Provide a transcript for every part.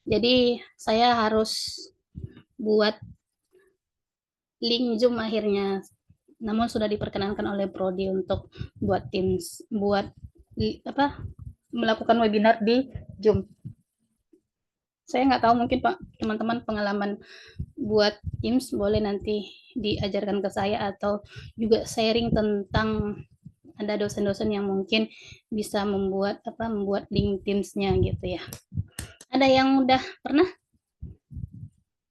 Jadi saya harus buat link Zoom akhirnya. Namun sudah diperkenankan oleh Prodi untuk buat Teams, buat melakukan webinar di Zoom. Saya nggak tahu, mungkin Pak teman-teman pengalaman buat Teams boleh nanti diajarkan ke saya, atau juga sharing tentang ada dosen-dosen yang mungkin bisa membuat link Teams-nya gitu ya. Ada yang udah pernah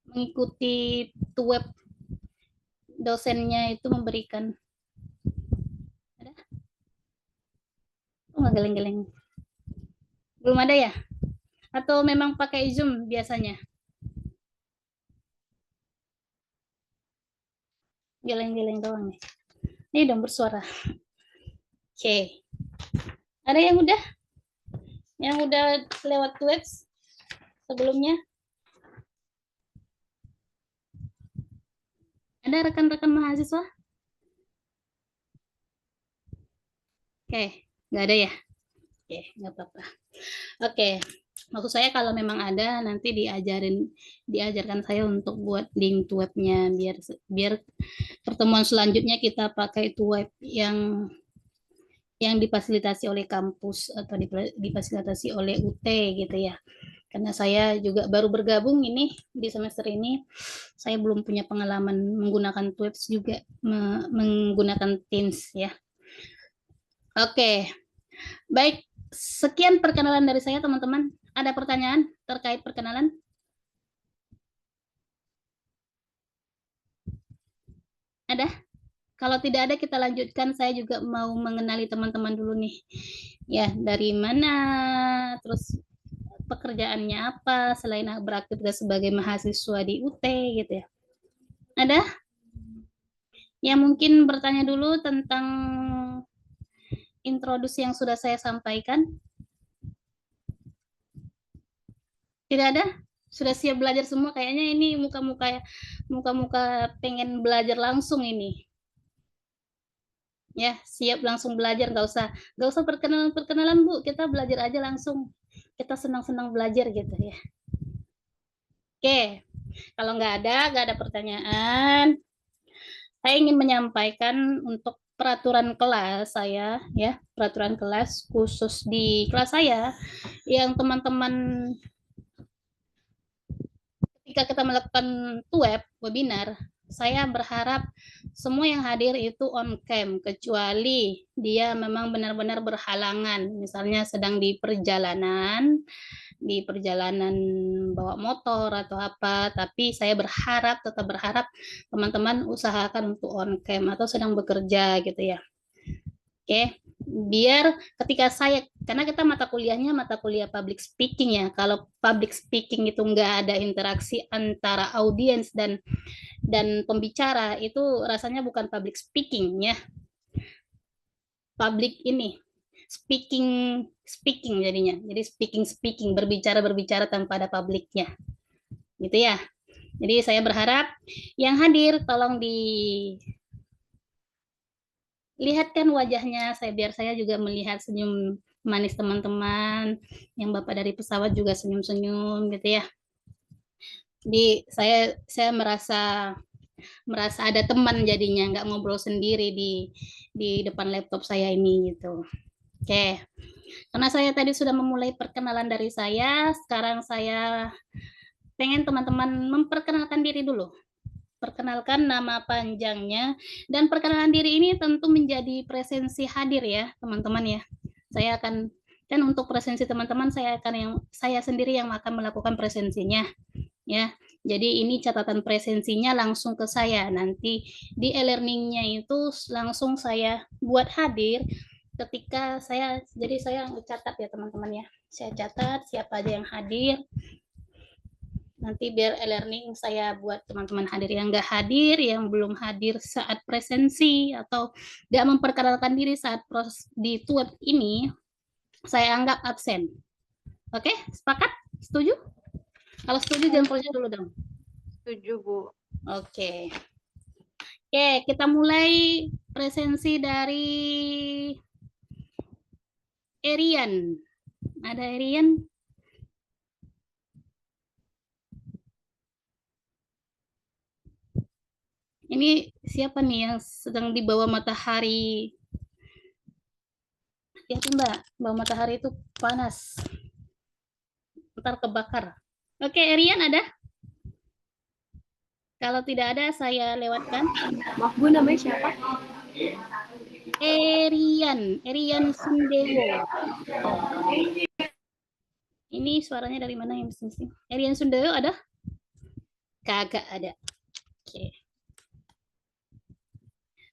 mengikuti web dosennya itu memberikan? Ada? Oh, nggak geleng-geleng. Belum ada ya? Atau memang pakai Zoom biasanya? Geleng-geleng doang nih. Ini dong bersuara. Oke. Ada yang udah? Yang udah lewat webs sebelumnya? Ada rekan-rekan mahasiswa? Oke, nggak ada ya? Oke, nggak apa-apa. Oke, maksud saya kalau memang ada nanti diajarkan saya untuk buat link to webnya, biar pertemuan selanjutnya kita pakai to web yang difasilitasi oleh kampus atau difasilitasi oleh UT gitu ya. Karena saya juga baru bergabung ini di semester ini, saya belum punya pengalaman menggunakan Twebs juga, menggunakan Teams ya. Oke, baik. Sekian perkenalan dari saya, teman-teman. Ada pertanyaan terkait perkenalan? Ada? Kalau tidak ada, kita lanjutkan. Saya juga mau mengenali teman-teman dulu nih. Ya, dari mana, terus pekerjaannya apa selain beraktivitas sebagai mahasiswa di UT gitu ya. Ada yang mungkin bertanya dulu tentang introduksi yang sudah saya sampaikan? Tidak ada? Sudah siap belajar semua? Kayaknya ini muka-muka pengen belajar langsung ini. Ya, siap langsung belajar, nggak usah perkenalan Bu, kita belajar aja langsung. Kita senang-senang belajar gitu ya. Oke, kalau nggak ada pertanyaan, saya ingin menyampaikan untuk peraturan kelas saya ya, peraturan kelas khusus di kelas saya yang teman-teman, ketika kita melakukan webinar, saya berharap semua yang hadir itu on cam, kecuali dia memang benar-benar berhalangan, misalnya sedang di perjalanan bawa motor atau apa, tapi saya tetap berharap teman-teman usahakan untuk on cam atau sedang bekerja gitu ya. Oke, biar ketika karena kita mata kuliahnya mata kuliah public speaking ya, kalau public speaking itu nggak ada interaksi antara audiens dan pembicara, itu rasanya bukan public speaking ya, public ini speaking speaking jadinya, jadi speaking berbicara tanpa ada publiknya gitu ya. Jadi saya berharap yang hadir tolong dilihatkan wajahnya, biar saya juga melihat senyum manis teman-teman, yang Bapak dari pesawat juga senyum-senyum gitu ya. Jadi saya merasa ada teman, jadinya nggak ngobrol sendiri di depan laptop saya ini gitu. Oke, karena saya tadi sudah memulai perkenalan dari saya, sekarang saya pengen teman-teman memperkenalkan diri dulu. Perkenalkan nama panjangnya, dan perkenalan diri ini tentu menjadi presensi hadir ya teman-teman ya. Saya akan, dan untuk presensi teman-teman saya sendiri yang akan melakukan presensinya ya. Jadi ini catatan presensinya langsung ke saya, nanti di e-learningnya itu langsung saya buat hadir ketika jadi saya catat ya teman-teman ya, saya catat siapa aja yang hadir, nanti biar e-learning saya buat teman-teman hadir, yang nggak hadir, yang belum hadir saat presensi atau nggak memperkenalkan diri saat proses di tuat ini, saya anggap absen. Oke, sepakat? Setuju? Kalau setuju jempolnya dulu dong. Setuju, Bu. Oke. Oke, kita mulai presensi dari Erian. Ada Erian? Ini siapa nih yang sedang di bawah matahari? Hati-hati Mbak, bawah matahari itu panas. Ntar kebakar. Oke, Erian ada? Kalau tidak ada, saya lewatkan. Maaf Bu, namanya siapa? Erian Sundewo. Ini suaranya dari mana yang bising-bising? Erian Sundewo ada? Kagak ada. Oke.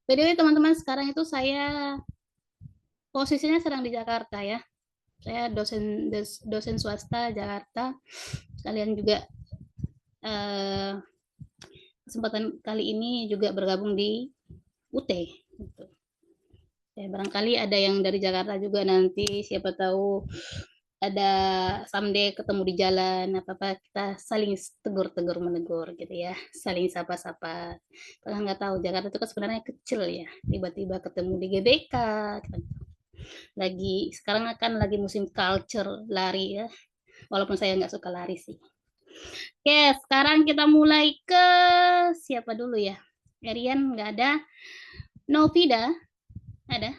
By the way, teman-teman, sekarang itu saya posisinya sedang di Jakarta ya. Saya dosen swasta Jakarta. Kalian juga kesempatan kali ini juga bergabung di UT. Gitu. Ya, barangkali ada yang dari Jakarta juga nanti, siapa tahu ada someday ketemu di jalan, apa-apa kita saling tegur-tegur menegur gitu ya, saling sapa-sapa. Kalau nggak tahu Jakarta itu kan sebenarnya kecil ya, tiba-tiba ketemu di GBK. Lagi sekarang akan lagi musim culture lari ya, walaupun saya nggak suka lari sih. Oke, sekarang kita mulai ke siapa dulu ya? Erian nggak ada. Novida ada?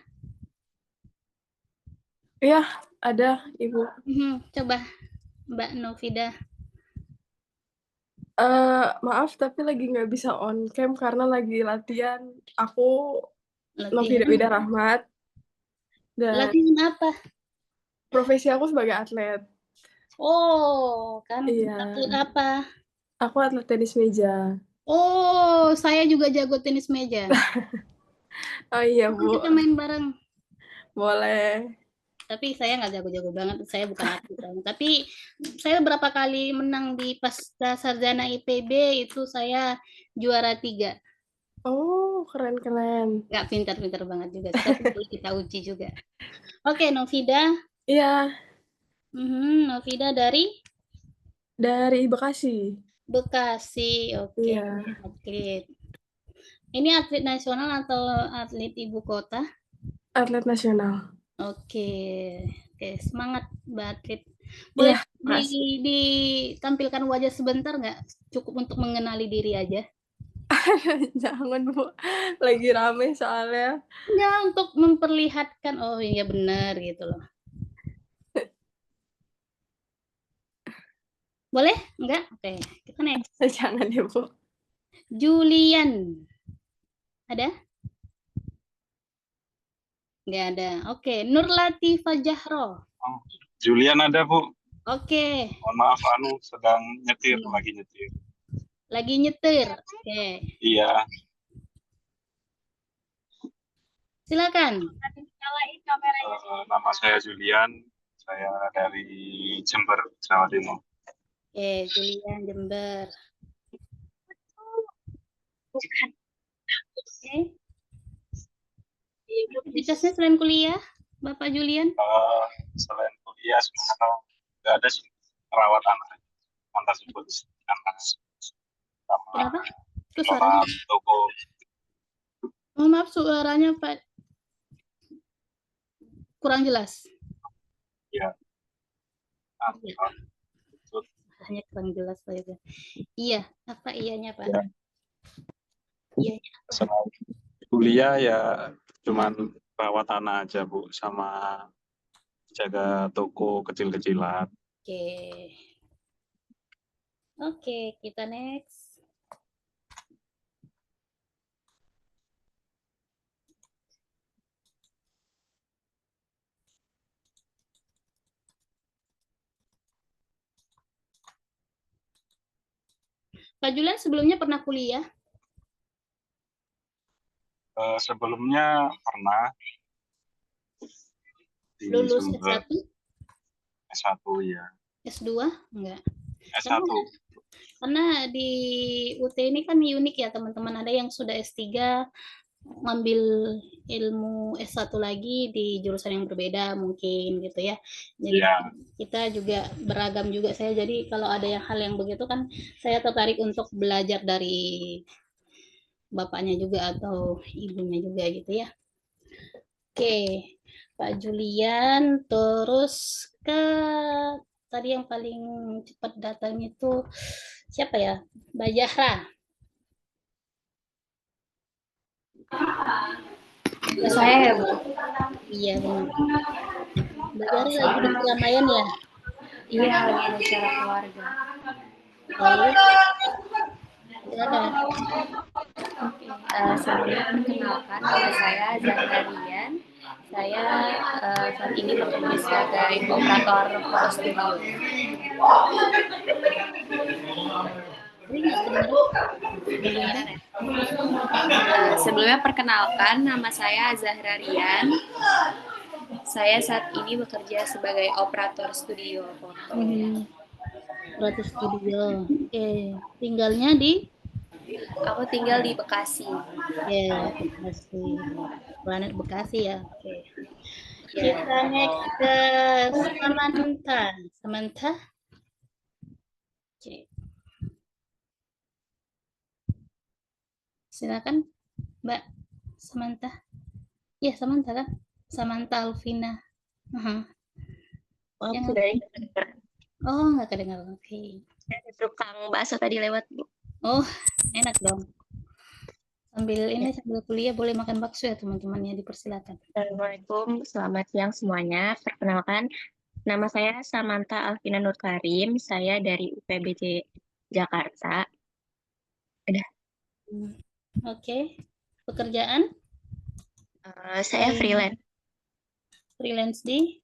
Iya, ada Ibu. Coba Mbak Novida. Maaf, tapi lagi nggak bisa on cam karena lagi latihan. Aku Novida Latihan. Wida Rahmat dan Latihan apa? profesi aku sebagai atlet. Oh, kan Iya, atlet apa? aku atlet tenis meja. Oh, saya juga jago tenis meja. Oh iya Kapan Bu, kita main bareng? boleh. Tapi saya nggak jago-jago banget. Saya bukan atlet banget. Tapi saya berapa kali menang di Pasca Sarjana IPB itu saya juara 3. Oh, keren-keren. Nggak pintar-pintar banget juga. Tapi boleh kita uji juga. Oke, Novida. Iya, Novida dari dari Bekasi. Bekasi. Oke, Iya, atlet. Ini atlet nasional atau atlet ibu kota? atlet nasional. Oke, oke, semangat Mbak Atlet. Boleh Iya, makasih. ditampilkan wajah sebentar nggak? Cukup untuk mengenali diri aja. Jangan Bu, lagi rame soalnya. Enggak, untuk memperlihatkan, oh iya benar gitu loh. Boleh? Enggak? Oke, kita next. Jangan ya Bu. Julian, ada? Nggak ada. Oke, Nurlati Fajahro. Julian ada, Bu. Oke. Mohon maaf, sedang nyetir, lagi nyetir. Lagi nyetir. Oke. Iya. Silakan. Nama saya Julian. Saya dari Jember, Jawa Timur. Oke, Julian Jember. Oke. Aktivitasnya selain kuliah, Bapak Julian? Selain kuliah, sebenarnya nggak ada sih rawat anak. Antar sebut anak sama Kenapa? Itu sama suaranya. toko. Oh, maaf suaranya Pak kurang jelas. Ya. Suaranya kurang jelas saya. Iya, apa iyanya Pak? Ya. Iya. Selain kuliah ya cuman rawat anak aja Bu, sama jaga toko kecil-kecilan. Oke. Oke, kita next. Pak Julian sebelumnya pernah kuliah? Sebelumnya pernah di Lulus Sumber S1? S1 ya. S2? Enggak. S1. Karena di UT ini kan unik ya teman-teman. Ada yang sudah S3 ngambil ilmu S1 lagi di jurusan yang berbeda mungkin gitu ya. Jadi kita juga beragam juga saya. Jadi kalau ada yang hal yang begitu kan saya tertarik untuk belajar dari bapaknya juga atau ibunya juga gitu ya. Oke, Pak Julian, terus ke tadi yang paling cepat datang itu siapa ya? Mbak Zahra. Saya ya, Bu? Iya, benar. Mbak Zahra lagi di keramaian ya? Iya, lagi ada acara keluarga. Oh, silakan. Sebelumnya perkenalkan, nama saya Zahra Rian. Saya saat ini bekerja sebagai operator foto studio. Ini nggak kedengeran. Kedengaran ya? Sebelumnya perkenalkan, nama saya Zahra Rian. Saya saat ini bekerja sebagai operator studio foto. Operator studio. Oke, tinggalnya di? Aku tinggal di Bekasi. Ya, Bekasi. Planet Bekasi ya. Oke. Kita next ke Samantha. Samantha. Oke. Silakan, Mbak Samantha. Ya, Samantha kan? Samantha Alvina. Oh, Yang sudah kedengeran. Oh, nggak kedengaran. Oke. Tukang bakso tadi lewat, Bu. Oh, enak dong. Sambil kuliah boleh makan bakso ya teman-temannya, dipersilakan. Assalamualaikum, selamat siang semuanya. Perkenalkan, nama saya Samantha Alvina Nur Karim. Saya dari UPBJ Jakarta. Udah. Oke. Pekerjaan? Saya freelance. Freelance di?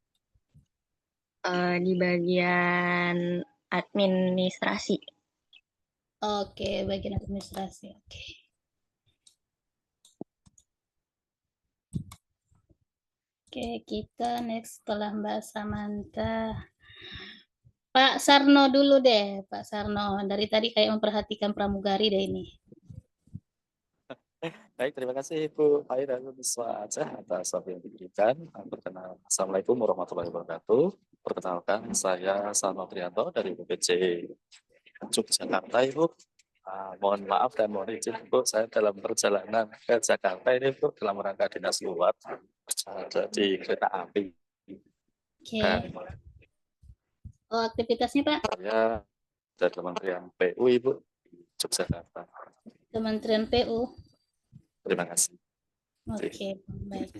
Di bagian administrasi. Oke, bagian administrasi. Oke. Oke, kita next setelah Mbak Samantha. Pak Sarno dulu deh, Pak Sarno. Dari tadi kayak memperhatikan pramugari deh ini. Baik, terima kasih Bu Aira Nuswa Aceh atas waktu yang diberikan. Assalamualaikum warahmatullahi wabarakatuh. Perkenalkan, saya Salma Trianto dari UPBJ Yogyakarta, Ibu. Mohon maaf dan mohon izin, Bu, saya dalam perjalanan ke Jakarta ini, Bu, dalam rangka dinas luar, ada di kereta api. Oke. Dan Oh, aktivitasnya Pak? saya dari Kementerian PU, Ibu, di Yogyakarta. Kementerian PU. Terima kasih. Oke, baik.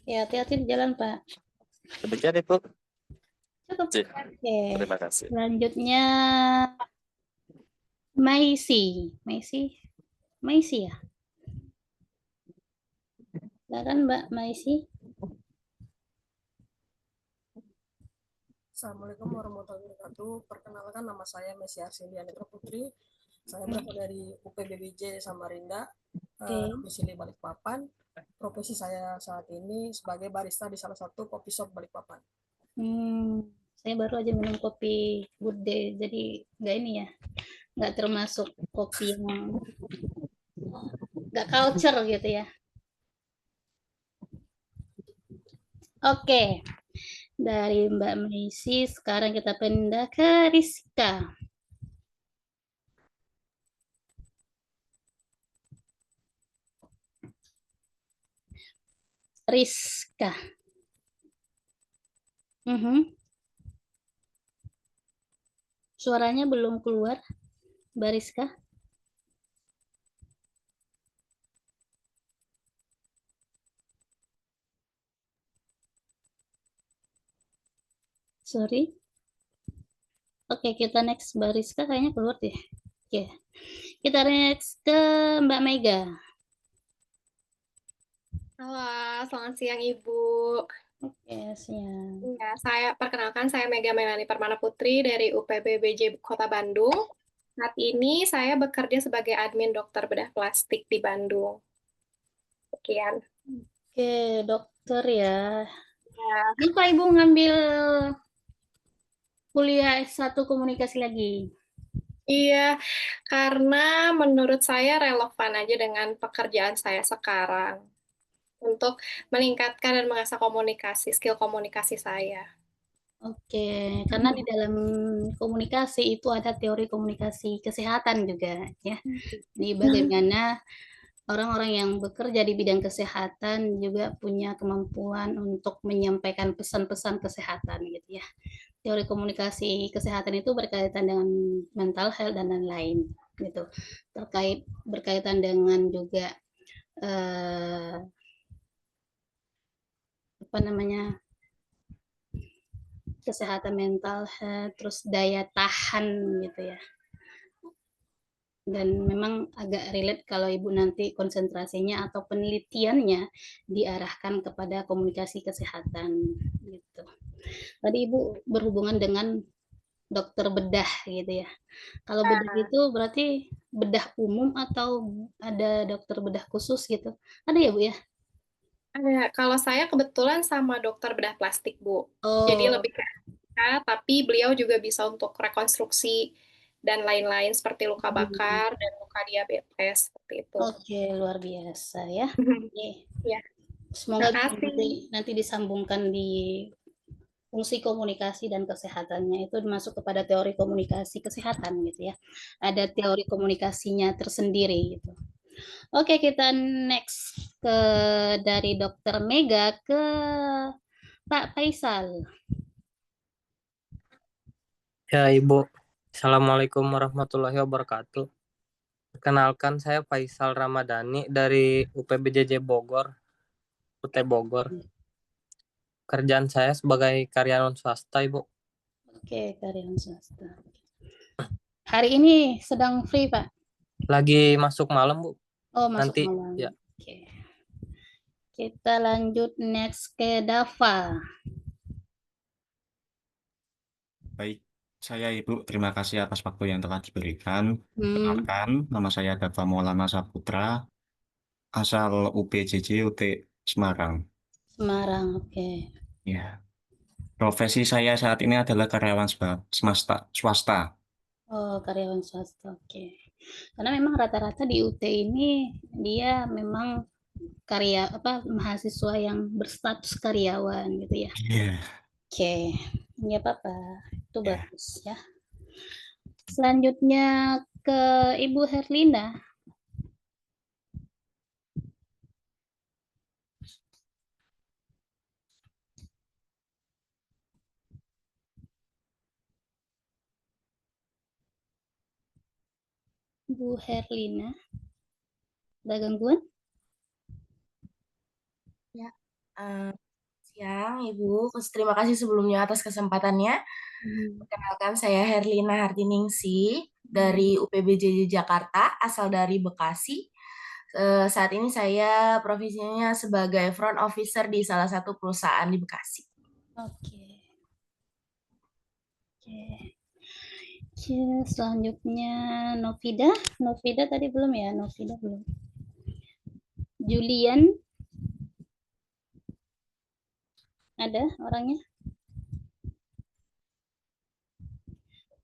Ya, hati-hati di jalan, Pak. Demikian, Ibu. Cukup. Oke. Terima kasih. Selanjutnya Maisi ya. Silakan Mbak Maisi. Assalamualaikum warahmatullahi wabarakatuh. Perkenalkan, nama saya Messi Arsilia Netra Putri. Saya berasal dari UPBBJ Samarinda, domisili Balikpapan. Profesi saya saat ini sebagai barista di salah satu kopi shop Balikpapan. Saya baru aja minum kopi Good Day, jadi nggak ini ya, nggak termasuk kopi yang nggak culture gitu ya. Oke, dari Mbak Maisi sekarang kita pindah ke Rizka. Rizka. Suaranya belum keluar, Mbak Rizka. Sorry. Oke, kita next Mbak Rizka, kayaknya keluar deh. Oke. Kita next ke Mbak Mega. Halo, selamat siang Ibu. Oke, siang. Ya, perkenalkan saya Mega Melani Permana Putri dari UPBBJ Kota Bandung. Saat ini saya bekerja sebagai admin dokter bedah plastik di Bandung. Sekian. Oke, dokter ya. Ya. Kenapa Ibu ngambil kuliah S1 komunikasi lagi? Iya, karena menurut saya relevan aja dengan pekerjaan saya sekarang untuk meningkatkan dan mengasah komunikasi, skill komunikasi saya. Oke, karena di dalam komunikasi itu ada teori komunikasi kesehatan juga ya. Jadi bagaimana orang-orang yang bekerja di bidang kesehatan juga punya kemampuan untuk menyampaikan pesan-pesan kesehatan gitu ya. Teori komunikasi kesehatan itu berkaitan dengan mental health dan lain-lain gitu. Berkaitan dengan juga eh, apa namanya, kesehatan mental, terus daya tahan gitu ya. Dan memang agak relate kalau Ibu nanti konsentrasinya atau penelitiannya diarahkan kepada komunikasi kesehatan gitu. Tadi Ibu berhubungan dengan dokter bedah gitu ya. Kalau bedah itu berarti bedah umum atau ada dokter bedah khusus gitu? Ada ya Bu ya? Ada. Kalau saya kebetulan sama dokter bedah plastik, Bu. Jadi Oh, lebih ke tapi beliau juga bisa untuk rekonstruksi dan lain-lain seperti luka bakar dan luka diabetes seperti itu. oke, luar biasa ya. Ya, Semoga terima kasih. nanti disambungkan di fungsi komunikasi dan kesehatannya itu masuk kepada teori komunikasi kesehatan gitu ya. Ada teori komunikasinya tersendiri gitu. Oke, kita next ke dari Dokter Mega ke Pak Faisal. Ya, Ibu. Assalamualaikum warahmatullahi wabarakatuh. Perkenalkan, saya Faisal Ramadhani dari UPBJJ Bogor, UT Bogor. Kerjaan saya sebagai karyawan swasta, Ibu. Oke, karyawan swasta. Hari ini sedang free, Pak? Lagi masuk malam, Bu. Oh, masuk Nanti, malam. ya. Oke. Kita lanjut next ke Dava. Baik, saya Ibu, terima kasih atas waktu yang telah diberikan. Perkenalkan, nama saya Dava Maulana Saputra, asal UPJJ UT Semarang. Semarang, oke. Ya, profesi saya saat ini adalah karyawan swasta. Oh, karyawan swasta, oke. Karena memang rata-rata di UT ini dia memang mahasiswa yang berstatus karyawan gitu ya. Iya. Oke, nggak apa-apa, itu Ya. bagus ya. Selanjutnya ke Ibu Herlina. Bu Herlina, ada gangguan? Ya, siang Ibu. Terima kasih sebelumnya atas kesempatannya. Perkenalkan, saya Herlina Hartiningsih dari UPBJJ Jakarta, asal dari Bekasi. Saat ini saya profesinya sebagai front officer di salah satu perusahaan di Bekasi. Oke. Selanjutnya Novida. Novida tadi belum ya? Novida belum. Julian. Ada orangnya?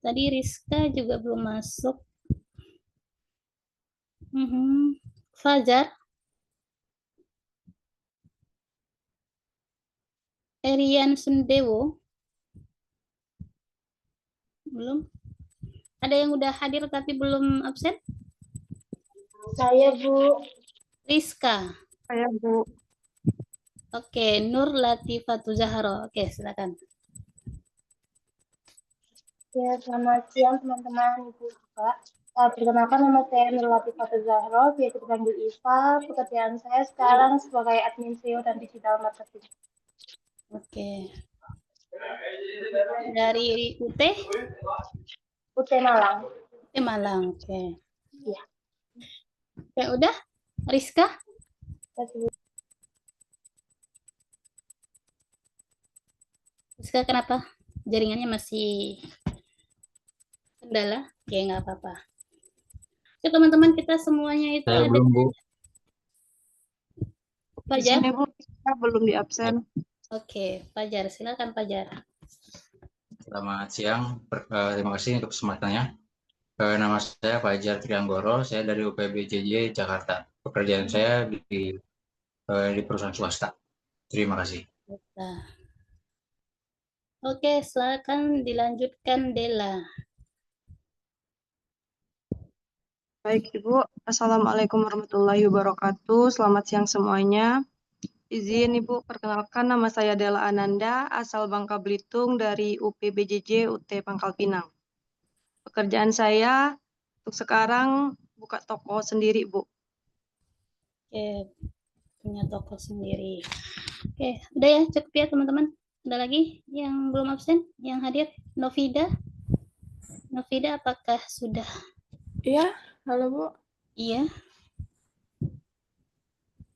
Tadi Rizka juga belum masuk. Fajar. Erian Sundewo. Belum. Ada yang udah hadir tapi belum absen? Saya, Bu. Rizka. Saya, Bu. Oke, Nur Latifatu Zahro. Oke, silakan. Ya, selamat siang teman-teman, Ibu, Pak. Perkenalkan, nama saya Nur Latifatu Zahro, biasa dipanggil Iva. Pekerjaan saya sekarang sebagai admin SEO dan digital marketing. Oke. Dari UT? UT Malang. UT Malang, oke. Iya. Oke, udah? Rizka? Rizka kenapa? Jaringannya masih kendala? Oke, nggak apa-apa. Oke, teman-teman, kita semuanya itu Saya ada. belum, Bu. Fajar? Bu, kita belum di absen. Oke, Fajar. Silakan, Fajar. Selamat siang, terima kasih untuk kesempatannya. Nama saya Fajar Trianggoro, saya dari UPBJJ Jakarta. Pekerjaan saya di perusahaan swasta. Terima kasih. Oke, silakan dilanjutkan Dela. Baik, Ibu. Assalamualaikum warahmatullahi wabarakatuh. Selamat siang semuanya. Izin Ibu, perkenalkan nama saya Dela Ananda, asal Bangka Belitung dari UPBJJ UT Pangkal Pinang. Pekerjaan saya untuk sekarang buka toko sendiri, Bu. Oke, punya toko sendiri. Oke, udah ya, cukup ya teman-teman. Ada lagi yang belum absen, yang hadir? Novida? Novida, apakah sudah? Iya, halo Bu. Iya.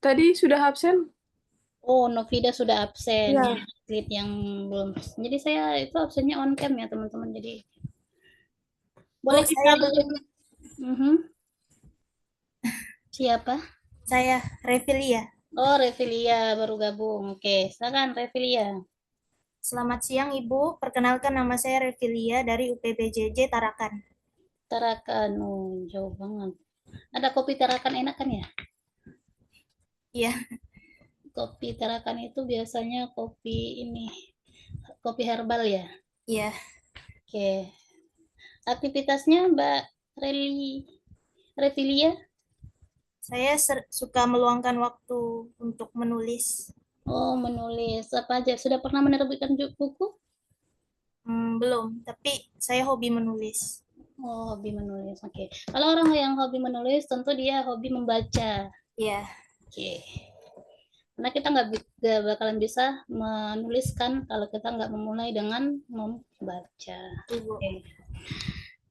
Tadi sudah absen? Oh, Novida sudah absen. Iya. Atlet yang belum. Jadi saya itu absennya on cam ya teman-teman. Jadi boleh kita saya belum. Siapa? Saya Revilia. Oh, Revilia baru gabung. Oke, silakan Revilia. Selamat siang Ibu, perkenalkan nama saya Revilia dari UPBJJ Tarakan. Tarakan, oh jauh banget. Ada kopi Tarakan enak kan ya? Iya. Kopi Tarakan itu biasanya kopi ini, kopi herbal ya? Iya. Oke. Aktivitasnya Mbak Revilia? Saya suka meluangkan waktu untuk menulis. Oh, menulis. Apa aja? Sudah pernah menerbitkan buku? Belum, tapi saya hobi menulis. Oh, hobi menulis. Oke. Kalau orang yang hobi menulis, tentu dia hobi membaca. Iya. Oke. Karena kita nggak bakalan bisa menuliskan kalau kita nggak memulai dengan membaca. Oke.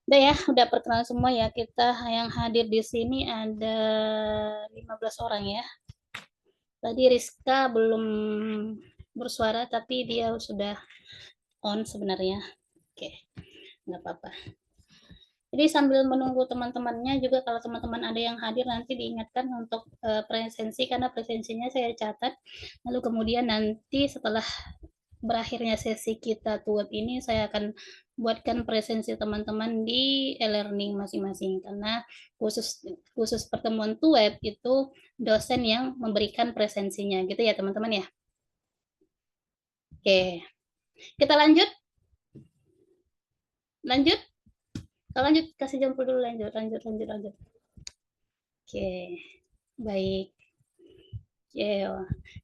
Udah ya, udah perkenalan semua ya. Kita yang hadir di sini ada 15 orang ya. Tadi Rizka belum bersuara, tapi dia sudah on sebenarnya. Oke, nggak apa-apa. Jadi sambil menunggu teman-temannya juga, kalau teman-teman ada yang hadir nanti diingatkan untuk presensi, karena presensinya saya catat. Lalu kemudian nanti setelah berakhirnya sesi kita tuh web ini, saya akan buatkan presensi teman-teman di e-learning masing-masing, karena khusus pertemuan tuh web itu dosen yang memberikan presensinya gitu ya teman-teman ya. Oke, kita lanjut. Lanjut, kasih jempol dulu, lanjut. Oke, baik.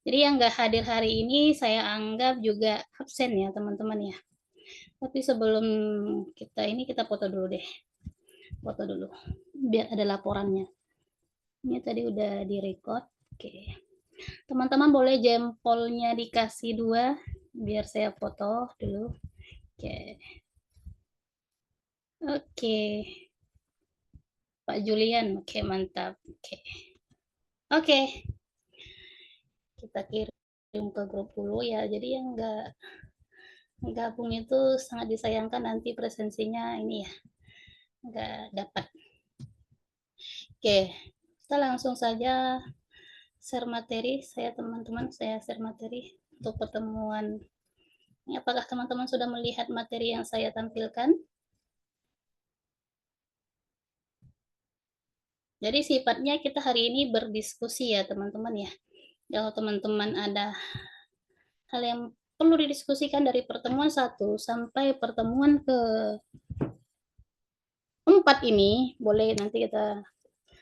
Jadi yang nggak hadir hari ini saya anggap juga absen ya teman-teman ya. Tapi sebelum kita foto dulu deh. Foto dulu, biar ada laporannya. Ini tadi udah direkod. Oke. Teman-teman boleh jempolnya dikasih 2, biar saya foto dulu. Oke. Pak Julian, oke mantap. Oke. Kita kirim ke grup dulu ya. Jadi yang nggak gabung itu sangat disayangkan, nanti presensinya ini ya nggak dapat. Oke, kita langsung saja share materi. Saya share materi untuk pertemuan ini. Apakah teman-teman sudah melihat materi yang saya tampilkan? Jadi sifatnya kita hari ini berdiskusi ya teman-teman ya. Kalau teman-teman ada hal yang perlu didiskusikan dari pertemuan 1 sampai pertemuan ke-4 ini, boleh nanti kita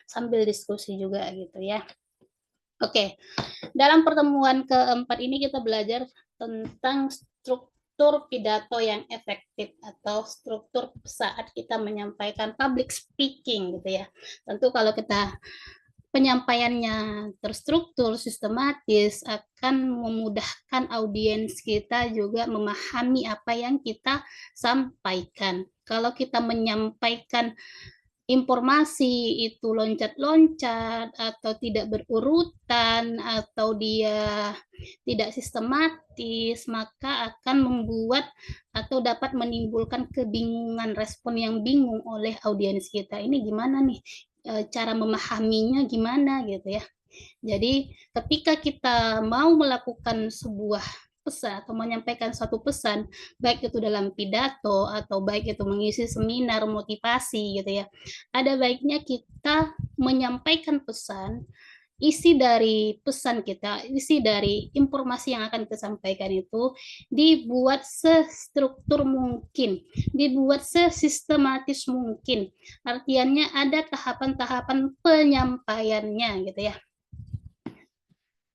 sambil diskusi juga gitu ya. Oke, dalam pertemuan ke-4 ini kita belajar tentang struktur pidato yang efektif atau struktur saat kita menyampaikan public speaking gitu ya. Tentu kalau kita penyampaiannya terstruktur, sistematis, akan memudahkan audiens kita juga memahami apa yang kita sampaikan. Kalau kita menyampaikan informasi itu loncat-loncat atau tidak berurutan atau dia tidak sistematis, maka akan membuat atau dapat menimbulkan kebingungan, respon yang bingung oleh audiens kita. Ini gimana nih cara memahaminya, gimana gitu ya. Jadi ketika kita mau melakukan sebuah pesan atau menyampaikan suatu pesan, baik itu dalam pidato atau baik itu mengisi seminar motivasi gitu ya, ada baiknya kita menyampaikan pesan, isi dari pesan kita, isi dari informasi yang akan kita sampaikan itu dibuat sestruktur mungkin, dibuat sesistematis mungkin. Artinya ada tahapan-tahapan penyampaiannya gitu ya.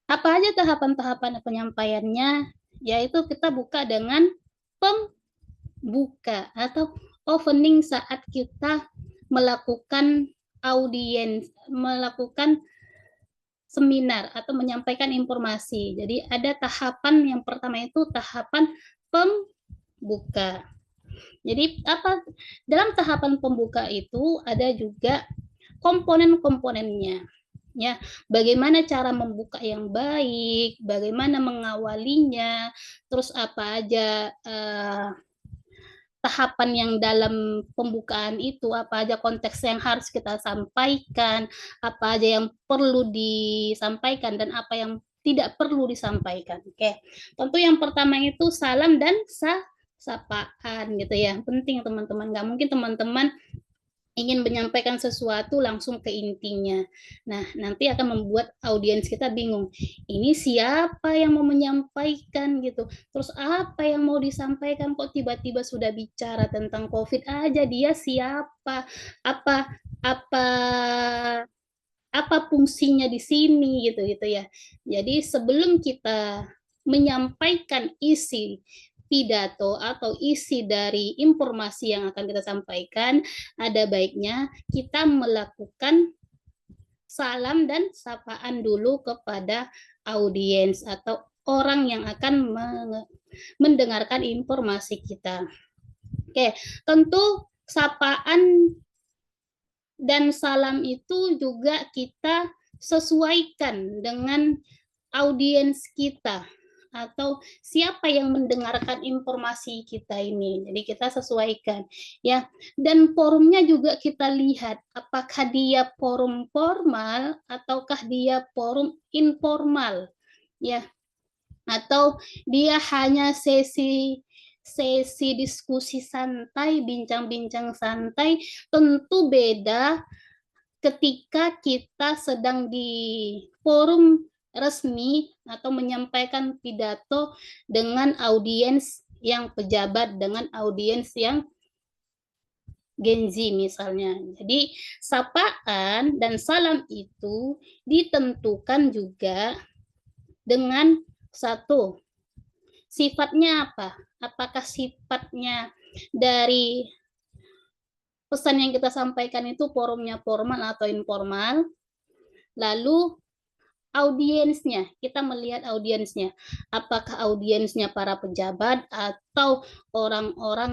Apa aja tahapan-tahapan penyampaiannya? Yaitu kita buka dengan pembuka atau opening saat kita melakukan audiens, melakukan seminar atau menyampaikan informasi. Jadi ada tahapan yang pertama itu tahapan pembuka. Jadi apa dalam tahapan pembuka itu ada juga komponen-komponennya. Ya, bagaimana cara membuka yang baik, bagaimana mengawalinya, terus apa aja tahapan yang dalam pembukaan itu, apa aja konteks yang harus kita sampaikan, apa aja yang perlu disampaikan dan apa yang tidak perlu disampaikan. Oke, tentu yang pertama itu salam dan sapaan gitu ya, penting teman-teman. Nggak mungkin teman-teman ingin menyampaikan sesuatu langsung ke intinya. Nah, nanti akan membuat audiens kita bingung. Ini siapa yang mau menyampaikan gitu? Terus apa yang mau disampaikan? Kok tiba-tiba sudah bicara tentang COVID aja? Dia siapa? Apa fungsinya di sini gitu ya. Jadi sebelum kita menyampaikan isi pidato atau isi dari informasi yang akan kita sampaikan, ada baiknya kita melakukan salam dan sapaan dulu kepada audiens atau orang yang akan mendengarkan informasi kita. Oke, tentu sapaan dan salam itu juga kita sesuaikan dengan audiens kita atau siapa yang mendengarkan informasi kita ini. Jadi kita sesuaikan ya. Dan forumnya juga kita lihat apakah dia forum formal ataukah dia forum informal ya. Atau dia hanya sesi diskusi santai, bincang-bincang santai. Tentu beda ketika kita sedang di forum resmi atau menyampaikan pidato dengan audiens yang pejabat, dengan audiens yang Gen Z misalnya. Jadi sapaan dan salam itu ditentukan juga dengan satu, sifatnya apa? Apakah sifatnya dari pesan yang kita sampaikan itu forumnya formal atau informal? Lalu audiensnya, kita melihat audiensnya. Apakah audiensnya para pejabat atau orang-orang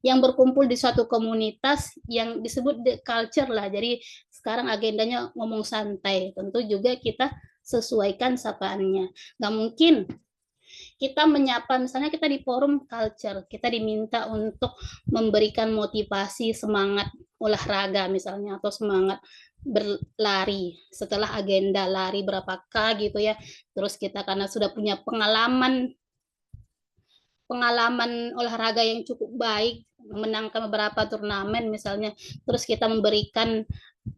yang berkumpul di suatu komunitas yang disebut the culture lah. Jadi sekarang agendanya ngomong santai. Tentu juga kita sesuaikan sapaannya. Nggak mungkin kita menyapa, misalnya kita di forum culture, kita diminta untuk memberikan motivasi semangat olahraga misalnya, atau semangat berlari setelah agenda lari berapa K gitu ya. Terus kita karena sudah punya pengalaman olahraga yang cukup baik, memenangkan beberapa turnamen misalnya, terus kita memberikan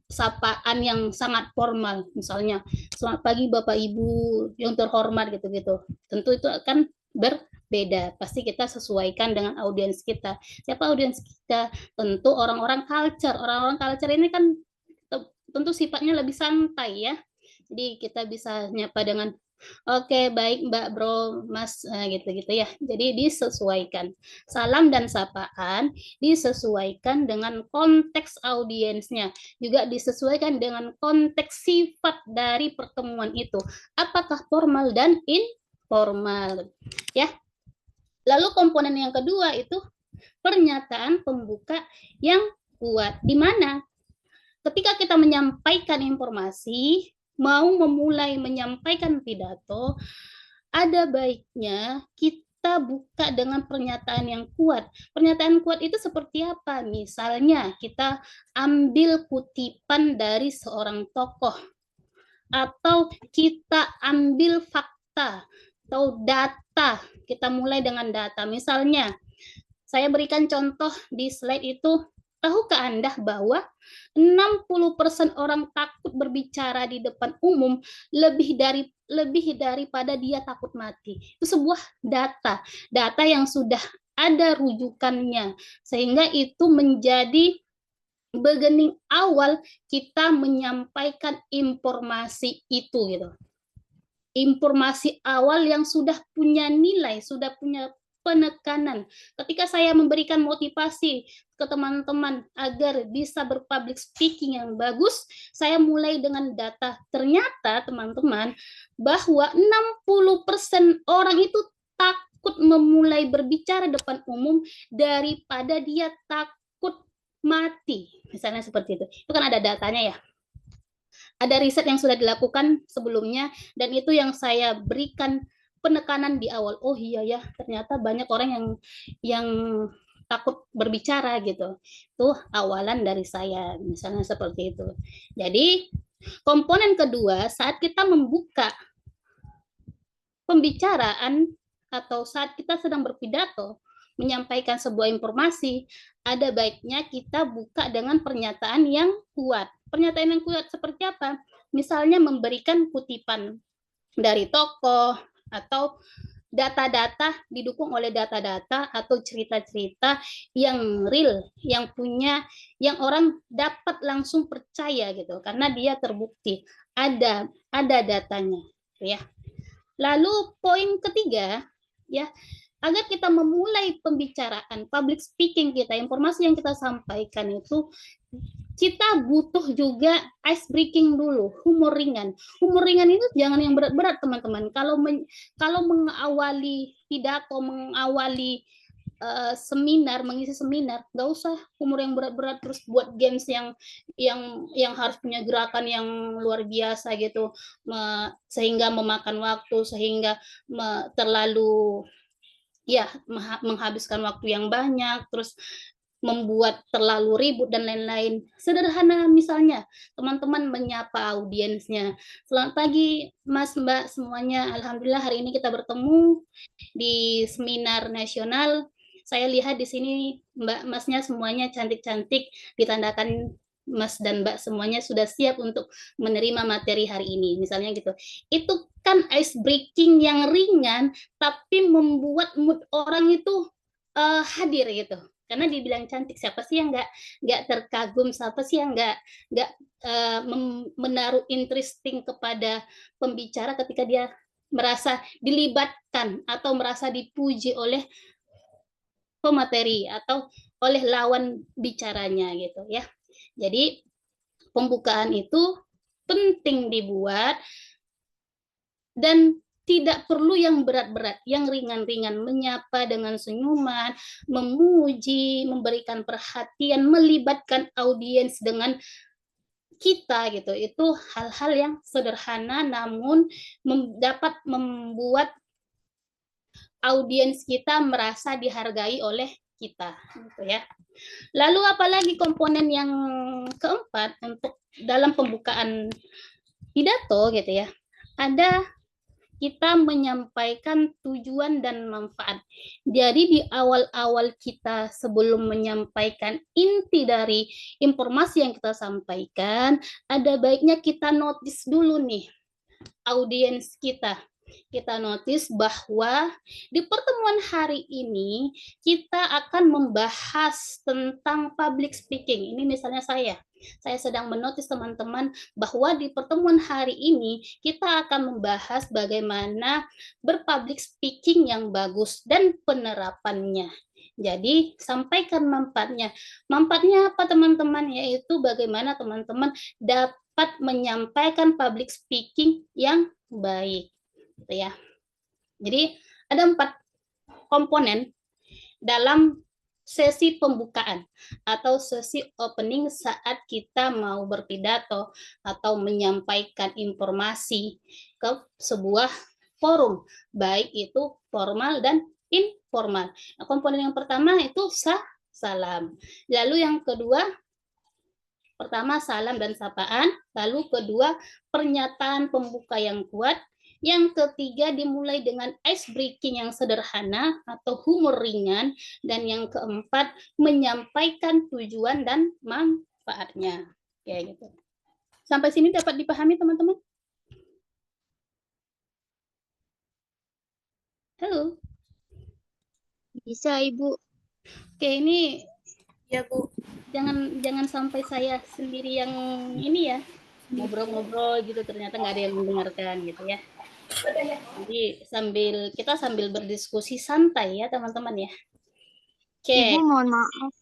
sapaan yang sangat formal, misalnya selamat pagi Bapak Ibu yang terhormat gitu-gitu. Tentu itu akan berbeda. Pasti kita sesuaikan dengan audiens kita. Siapa audiens kita? Tentu orang-orang culture. Orang-orang culture ini kan tentu sifatnya lebih santai ya. Jadi kita bisa nyapa dengan oke, baik Mbak, Bro, Mas, gitu-gitu ya. Jadi disesuaikan. Salam dan sapaan disesuaikan dengan konteks audiensnya. Juga disesuaikan dengan konteks sifat dari pertemuan itu. Apakah formal dan informal. Ya. Lalu komponen yang kedua itu pernyataan pembuka yang kuat. Di mana? Ketika kita menyampaikan informasi, mau memulai menyampaikan pidato, ada baiknya kita buka dengan pernyataan yang kuat. Pernyataan kuat itu seperti apa? Misalnya kita ambil kutipan dari seorang tokoh, atau kita ambil fakta atau data. Kita mulai dengan data. Misalnya, saya berikan contoh di slide itu. Tahukah Anda bahwa 60% orang takut berbicara di depan umum lebih daripada dia takut mati. Itu sebuah data yang sudah ada rujukannya, sehingga itu menjadi beginning awal kita menyampaikan informasi itu gitu. Informasi awal yang sudah punya nilai, sudah punya penekanan. Ketika saya memberikan motivasi ke teman-teman agar bisa berpublic speaking yang bagus, saya mulai dengan data. Ternyata teman-teman bahwa 60% orang itu takut memulai berbicara depan umum daripada dia takut mati. Misalnya seperti itu. Itu kan ada datanya ya. Ada riset yang sudah dilakukan sebelumnya dan itu yang saya berikan penekanan di awal. Oh iya ya, ternyata banyak orang yang takut berbicara gitu. Itu awalan dari saya, misalnya seperti itu. Jadi, komponen kedua saat kita membuka pembicaraan atau saat kita sedang berpidato, menyampaikan sebuah informasi, ada baiknya kita buka dengan pernyataan yang kuat. Pernyataan yang kuat seperti apa? Misalnya memberikan kutipan dari tokoh atau data-data, didukung oleh data-data atau cerita-cerita yang real, yang orang dapat langsung percaya gitu, karena dia terbukti ada datanya, ya. Lalu poin ketiga, ya, agar kita memulai pembicaraan, public speaking kita, informasi yang kita sampaikan itu, kita butuh juga ice breaking dulu, humor ringan. Humor ringan itu jangan yang berat-berat teman-teman. Kalau mengawali pidato, mengawali seminar, mengisi seminar, nggak usah humor yang berat-berat terus buat games yang harus punya gerakan yang luar biasa gitu, sehingga memakan waktu, sehingga terlalu ya menghabiskan waktu yang banyak, terus membuat terlalu ribut dan lain-lain. Sederhana misalnya, teman-teman menyapa audiensnya. Selamat pagi Mas Mbak semuanya. Alhamdulillah hari ini kita bertemu di seminar nasional. Saya lihat di sini Mbak Masnya semuanya cantik-cantik, ditandakan Mas dan Mbak semuanya sudah siap untuk menerima materi hari ini, misalnya gitu. Itu kan ice breaking yang ringan, tapi membuat mood orang itu hadir gitu. Karena dibilang cantik, siapa sih yang nggak terkagum, siapa sih yang nggak menaruh interesting kepada pembicara ketika dia merasa dilibatkan atau merasa dipuji oleh pemateri atau oleh lawan bicaranya gitu ya. Jadi pembukaan itu penting dibuat dan tidak perlu yang berat-berat, yang ringan-ringan, menyapa dengan senyuman, memuji, memberikan perhatian, melibatkan audiens dengan kita gitu. Itu hal-hal yang sederhana namun dapat membuat audiens kita merasa dihargai oleh kita gitu ya. Lalu apalagi komponen yang keempat untuk dalam pembukaan pidato gitu ya. Ada kita menyampaikan tujuan dan manfaat. Jadi di awal-awal kita sebelum menyampaikan inti dari informasi yang kita sampaikan, ada baiknya kita notice dulu nih audiens kita. Kita notice bahwa di pertemuan hari ini kita akan membahas tentang public speaking. Ini misalnya saya sedang menotis teman-teman bahwa di pertemuan hari ini kita akan membahas bagaimana berpublic speaking yang bagus dan penerapannya. Jadi sampaikan manfaatnya. Manfaatnya apa teman-teman? Yaitu bagaimana teman-teman dapat menyampaikan public speaking yang baik. Gitu ya. Jadi ada 4 komponen dalam sesi pembukaan atau sesi opening saat kita mau berpidato atau menyampaikan informasi ke sebuah forum, baik itu formal dan informal. Nah, komponen yang pertama itu salam. Lalu yang kedua, pertama salam dan sapaan, lalu kedua pernyataan pembuka yang kuat. Yang ketiga dimulai dengan ice breaking yang sederhana atau humor ringan. Dan yang keempat menyampaikan tujuan dan manfaatnya. Kayak gitu. Sampai sini dapat dipahami teman-teman? Halo? Bisa Ibu. Oke, ini ya Bu. Jangan sampai saya sendiri yang ini ya, ngobrol-ngobrol gitu ternyata nggak ada yang mendengarkan gitu ya. Jadi kita sambil berdiskusi santai ya teman-teman ya. Oke. Ibu mohon maaf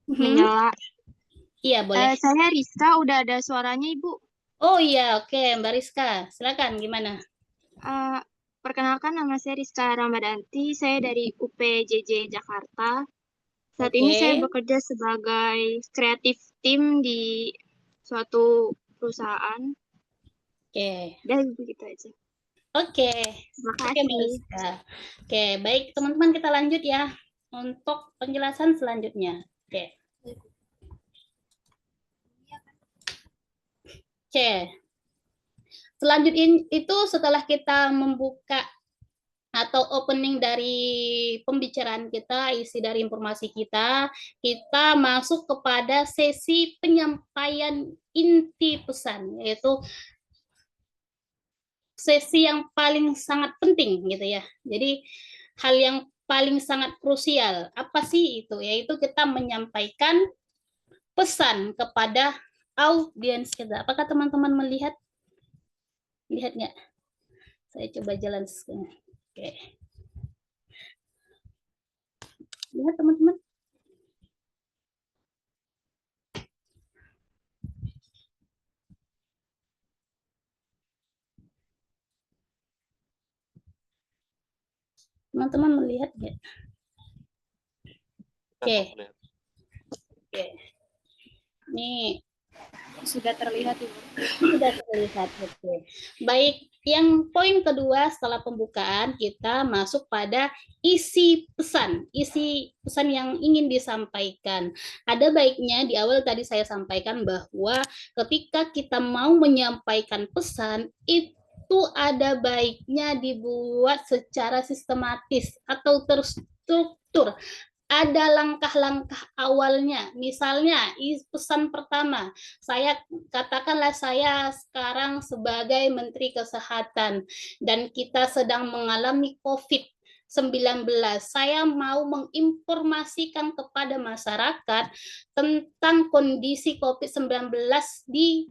menyela. Iya boleh. Saya Rizka, udah ada suaranya Ibu. Oh iya, oke Mbak Rizka, silakan gimana? Perkenalkan nama saya Rizka Ramadanti, saya dari UPJJ Jakarta. Saat ini saya bekerja sebagai kreatif tim di suatu perusahaan. Dan begitu aja. Oke. Terima Oke, Mbak Rizka. Oke, baik teman-teman kita lanjut ya untuk penjelasan selanjutnya. Oke. Selanjutnya itu setelah kita membuka atau opening dari pembicaraan kita, isi dari informasi kita masuk kepada sesi penyampaian inti pesan, yaitu sesi yang paling sangat penting gitu ya. Jadi hal yang paling sangat krusial apa sih itu? Yaitu kita menyampaikan pesan kepada audiens kita. Apakah teman-teman melihat? Lihat nggak? Saya coba jalan sekarang. Oke. Lihat teman-teman. Teman-teman melihat nggak? Oke. Oke. Ini sudah terlihat Ibu. Sudah terlihat. Oke. Baik, yang poin kedua setelah pembukaan kita masuk pada isi pesan yang ingin disampaikan. Ada baiknya di awal tadi saya sampaikan bahwa ketika kita mau menyampaikan pesan itu ada baiknya dibuat secara sistematis atau terstruktur. Ada langkah-langkah awalnya. Misalnya, pesan pertama, katakanlah saya sekarang sebagai Menteri Kesehatan dan kita sedang mengalami COVID-19. Saya mau menginformasikan kepada masyarakat tentang kondisi COVID-19 di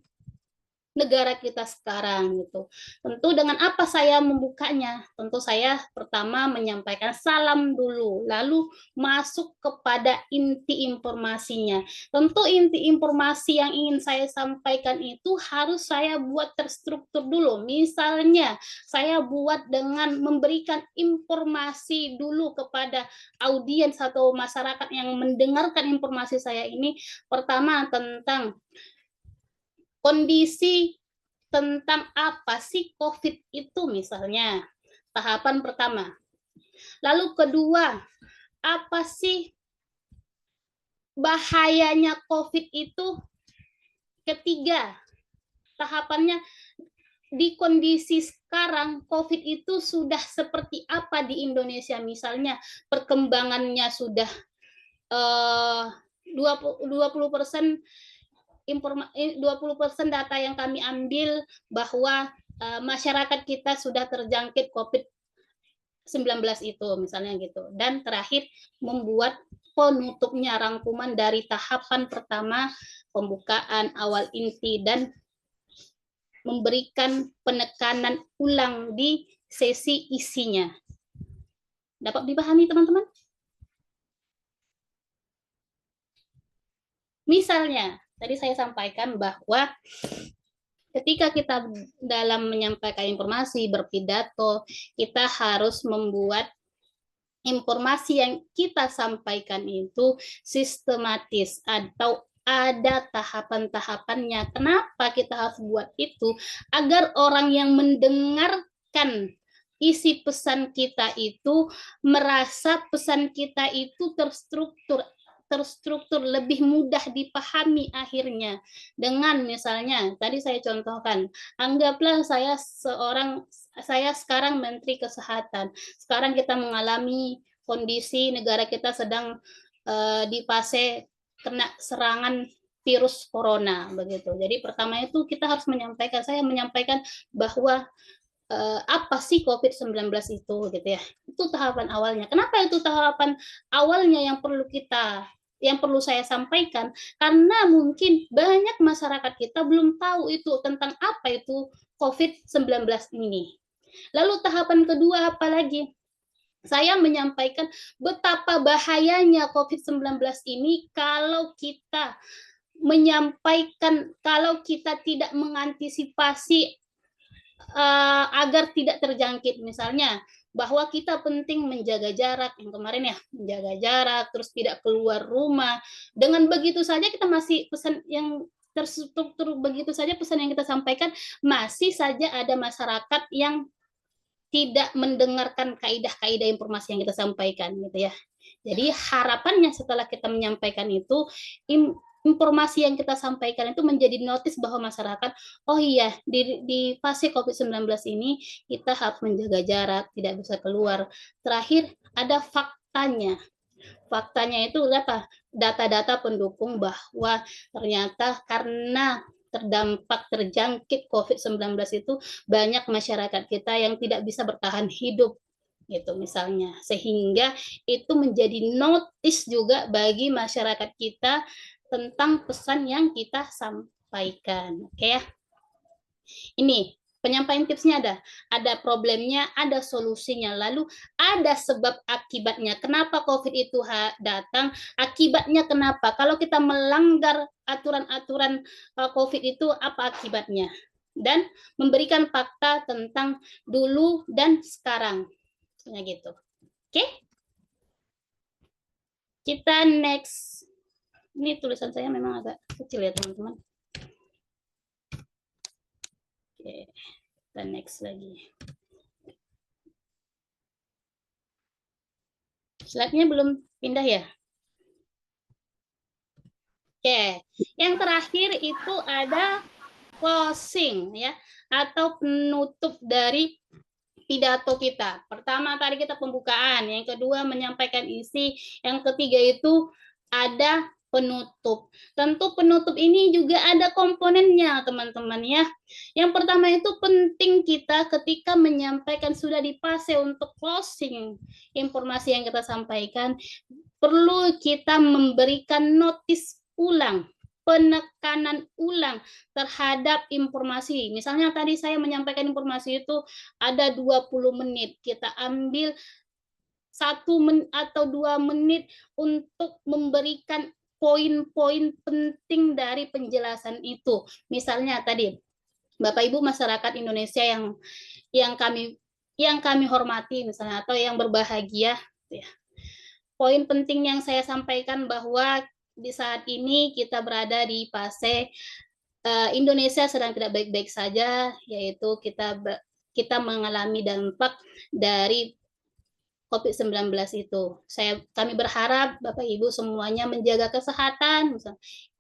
negara kita sekarang gitu. Tentu dengan apa saya membukanya? Tentu saya pertama menyampaikan salam dulu, lalu masuk kepada inti informasinya. Tentu inti informasi yang ingin saya sampaikan itu harus saya buat terstruktur dulu. Misalnya, saya buat dengan memberikan informasi dulu kepada audiens atau masyarakat yang mendengarkan informasi saya ini. Pertama tentang kondisi tentang apa sih COVID itu misalnya, tahapan pertama. Lalu kedua, apa sih bahayanya COVID itu? Ketiga, tahapannya di kondisi sekarang COVID itu sudah seperti apa di Indonesia, misalnya perkembangannya sudah 20% 20% data yang kami ambil bahwa masyarakat kita sudah terjangkit COVID-19 itu misalnya gitu. Dan terakhir membuat penutupnya rangkuman dari tahapan pertama pembukaan awal inti dan memberikan penekanan ulang di sesi isinya. Dapat dipahami teman-teman? Misalnya tadi saya sampaikan bahwa ketika kita dalam menyampaikan informasi, berpidato, kita harus membuat informasi yang kita sampaikan itu sistematis atau ada tahapan-tahapannya. Kenapa kita harus buat itu? Agar orang yang mendengarkan isi pesan kita itu merasa pesan kita itu terstruktur, lebih mudah dipahami akhirnya. Dengan misalnya tadi saya contohkan, anggaplah saya sekarang Menteri Kesehatan. Sekarang kita mengalami kondisi negara kita sedang di fase kena serangan virus corona begitu. Jadi pertama itu kita harus saya menyampaikan bahwa apa sih COVID-19 itu gitu ya. Itu tahapan awalnya. Kenapa itu tahapan awalnya yang perlu saya sampaikan? Karena mungkin banyak masyarakat kita belum tahu itu tentang apa itu COVID-19 ini. Lalu tahapan kedua apa lagi? Saya menyampaikan betapa bahayanya COVID-19 ini kalau kita menyampaikan, kalau kita tidak mengantisipasi agar tidak terjangkit. Misalnya, bahwa kita penting menjaga jarak, yang kemarin ya, menjaga jarak, terus tidak keluar rumah. Dengan begitu saja kita masih pesan yang terstruktur begitu saja pesan yang kita sampaikan, masih saja ada masyarakat yang tidak mendengarkan kaidah-kaidah informasi yang kita sampaikan gitu ya. Jadi harapannya setelah kita menyampaikan itu, informasi yang kita sampaikan itu menjadi notis bahwa masyarakat, oh iya, di fase COVID-19 ini kita harus menjaga jarak, tidak bisa keluar. Terakhir ada faktanya. Faktanya itu apa? Data-data pendukung bahwa ternyata karena terdampak terjangkit COVID-19 itu banyak masyarakat kita yang tidak bisa bertahan hidup gitu misalnya, sehingga itu menjadi notis juga bagi masyarakat kita tentang pesan yang kita sampaikan. Oke ya, ini penyampaian tipsnya ada problemnya, ada solusinya, lalu ada sebab akibatnya. Kenapa COVID itu datang? Akibatnya kenapa? Kalau kita melanggar aturan-aturan COVID itu apa akibatnya? Dan memberikan fakta tentang dulu dan sekarang. Ya gitu. Oke? Kita next. Ini tulisan saya memang agak kecil ya, teman-teman. Oke. Kita next lagi. Slide-nya belum pindah ya? Oke. Yang terakhir itu ada closing ya, atau penutup dari pidato kita. Pertama tadi kita pembukaan, yang kedua menyampaikan isi, yang ketiga itu ada penutup. Tentu penutup ini juga ada komponennya, teman-teman ya. Yang pertama itu penting kita ketika menyampaikan sudah di fase untuk closing informasi yang kita sampaikan, perlu kita memberikan notis ulang, penekanan ulang terhadap informasi. Misalnya tadi saya menyampaikan informasi itu ada 20 menit. Kita ambil 1 atau 2 menit untuk memberikan poin-poin penting dari penjelasan itu. Misalnya tadi, Bapak Ibu masyarakat Indonesia yang kami hormati misalnya, atau yang berbahagia ya. Poin penting yang saya sampaikan bahwa di saat ini kita berada di fase Indonesia sedang tidak baik-baik saja, yaitu kita mengalami dampak dari COVID-19 itu. Kami berharap Bapak Ibu semuanya menjaga kesehatan.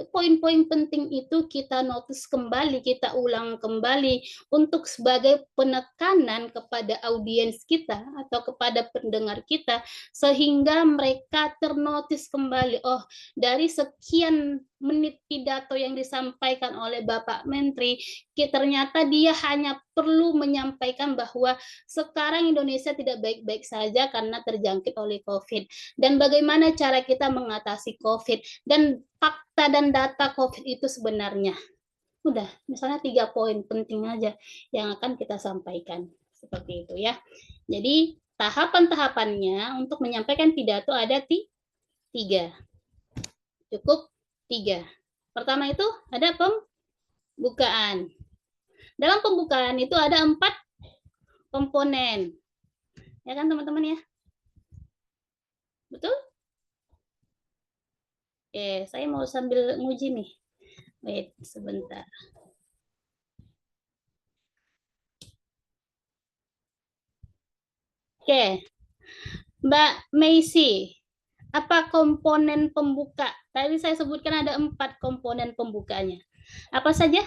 Poin-poin penting itu kita notice kembali, kita ulang kembali untuk sebagai penekanan kepada audiens kita atau kepada pendengar kita, sehingga mereka ternotis kembali, oh dari sekian menit pidato yang disampaikan oleh Bapak Menteri, ternyata dia hanya perlu menyampaikan bahwa sekarang Indonesia tidak baik-baik saja karena terjangkit oleh COVID. Dan bagaimana cara kita mengatasi COVID. Dan fakta dan data COVID itu sebenarnya. Udah, misalnya 3 poin penting aja yang akan kita sampaikan. Seperti itu ya. Jadi tahapan-tahapannya untuk menyampaikan pidato ada 3. Cukup 3. Pertama itu ada pembukaan. Dalam pembukaan itu ada 4 komponen. Ya kan teman-teman ya? Betul? Oke, saya mau sambil nguji nih. Wait, sebentar. Oke. Mbak Meisi, apa komponen pembuka? Tadi saya sebutkan ada 4 komponen pembukanya. Apa saja?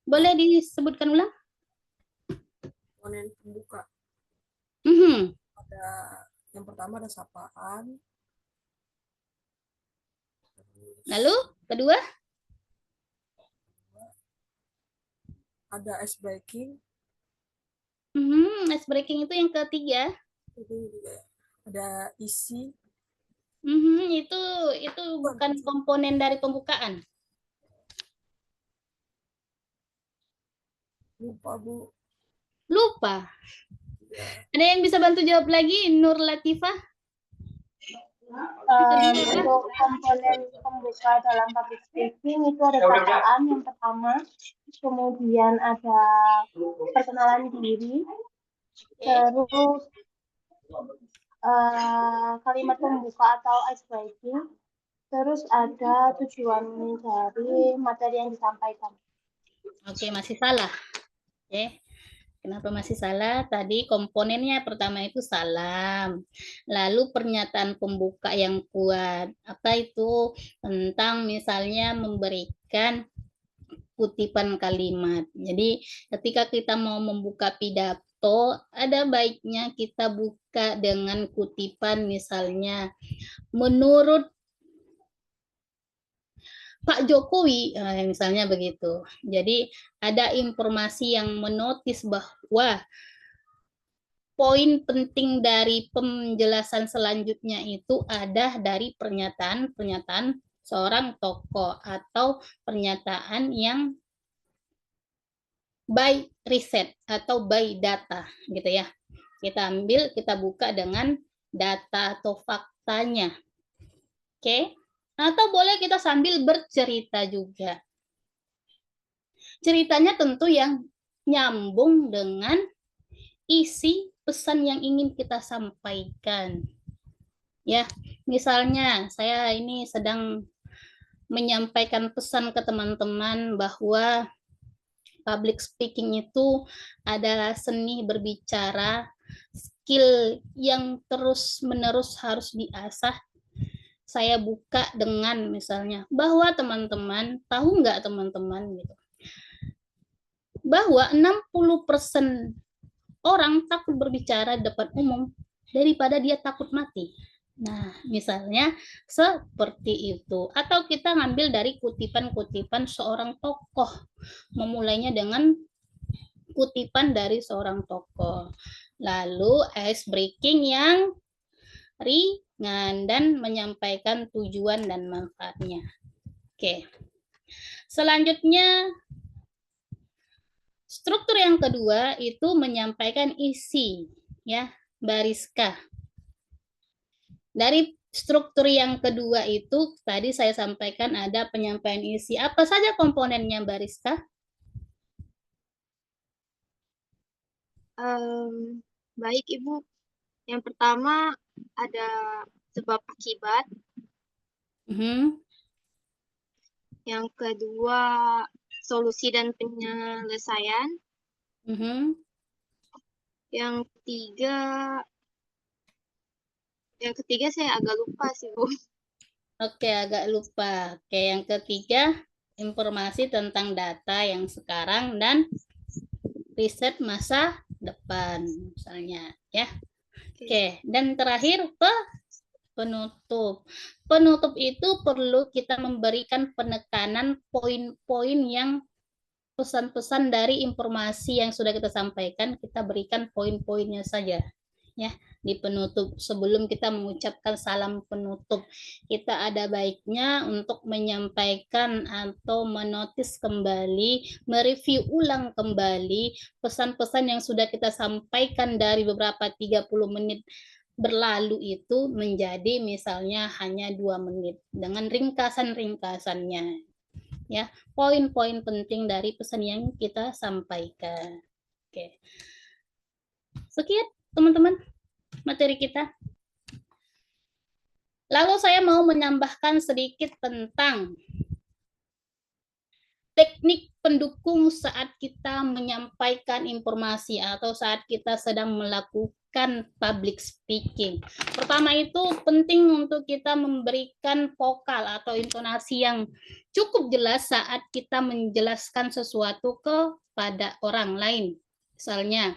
Boleh disebutkan ulang? Komponen pembuka. Ada yang pertama ada sapaan. Lalu kedua? Ada ice breaking. Ice breaking itu yang ketiga. Itu juga ada isi. Itu bukan komponen dari pembukaan. Lupa, Bu. Lupa. Ada yang bisa bantu jawab lagi, Nur Latifah? Untuk komponen pembuka dalam public speaking itu ada bacaan yang pertama, kemudian ada perkenalan diri, terus kalimat pembuka atau ice breaking, terus ada tujuan dari materi yang disampaikan. Oke, masih salah. Oke. Kenapa masih salah? Tadi komponennya pertama itu salam. Lalu pernyataan pembuka yang kuat. Apa itu? Tentang misalnya memberikan kutipan kalimat. Jadi ketika kita mau membuka pidato, ada baiknya kita buka dengan kutipan misalnya, menurut Pak Jokowi, misalnya begitu. Jadi ada informasi yang menotis bahwa poin penting dari penjelasan selanjutnya itu ada dari pernyataan seorang tokoh atau pernyataan yang by riset atau by data gitu ya. Kita ambil, kita buka dengan data atau faktanya. Oke? Atau boleh kita sambil bercerita juga. Ceritanya tentu yang nyambung dengan isi pesan yang ingin kita sampaikan. Ya, misalnya saya ini sedang menyampaikan pesan ke teman-teman bahwa public speaking itu adalah seni berbicara, skill yang terus-menerus harus diasah. Saya buka dengan misalnya bahwa teman-teman, tahu nggak teman-teman gitu, bahwa 60% orang takut berbicara di depan umum daripada dia takut mati. Nah, misalnya seperti itu. Atau kita ngambil dari kutipan-kutipan seorang tokoh. Memulainya dengan kutipan dari seorang tokoh. Lalu ice breaking yang ringan dan menyampaikan tujuan dan manfaatnya. Oke. Selanjutnya, struktur yang kedua itu menyampaikan isi, ya, Bariska. Dari struktur yang kedua itu tadi saya sampaikan ada penyampaian isi. Apa saja komponennya, Bariska? Baik, Ibu. Yang pertama ada sebab akibat. Yang kedua solusi dan penyelesaian. Yang ketiga saya agak lupa sih, Bu. Oke, agak lupa. Oke, yang ketiga informasi tentang data yang sekarang dan riset masa depan misalnya, ya. Oke, dan terakhir penutup. Penutup itu perlu kita memberikan penekanan poin-poin yang pesan-pesan dari informasi yang sudah kita sampaikan, kita berikan poin-poinnya saja. Ya, di penutup sebelum kita mengucapkan salam penutup, kita ada baiknya untuk menyampaikan atau menotis kembali, mereview ulang kembali pesan-pesan yang sudah kita sampaikan dari beberapa 30 menit berlalu itu menjadi misalnya hanya 2 menit dengan ringkasan-ringkasannya, ya, poin-poin penting dari pesan yang kita sampaikan. Oke, sekian teman-teman materi kita. Lalu saya mau menambahkan sedikit tentang teknik pendukung saat kita menyampaikan informasi atau saat kita sedang melakukan public speaking. Pertama itu penting untuk kita memberikan vokal atau intonasi yang cukup jelas saat kita menjelaskan sesuatu kepada orang lain. Misalnya,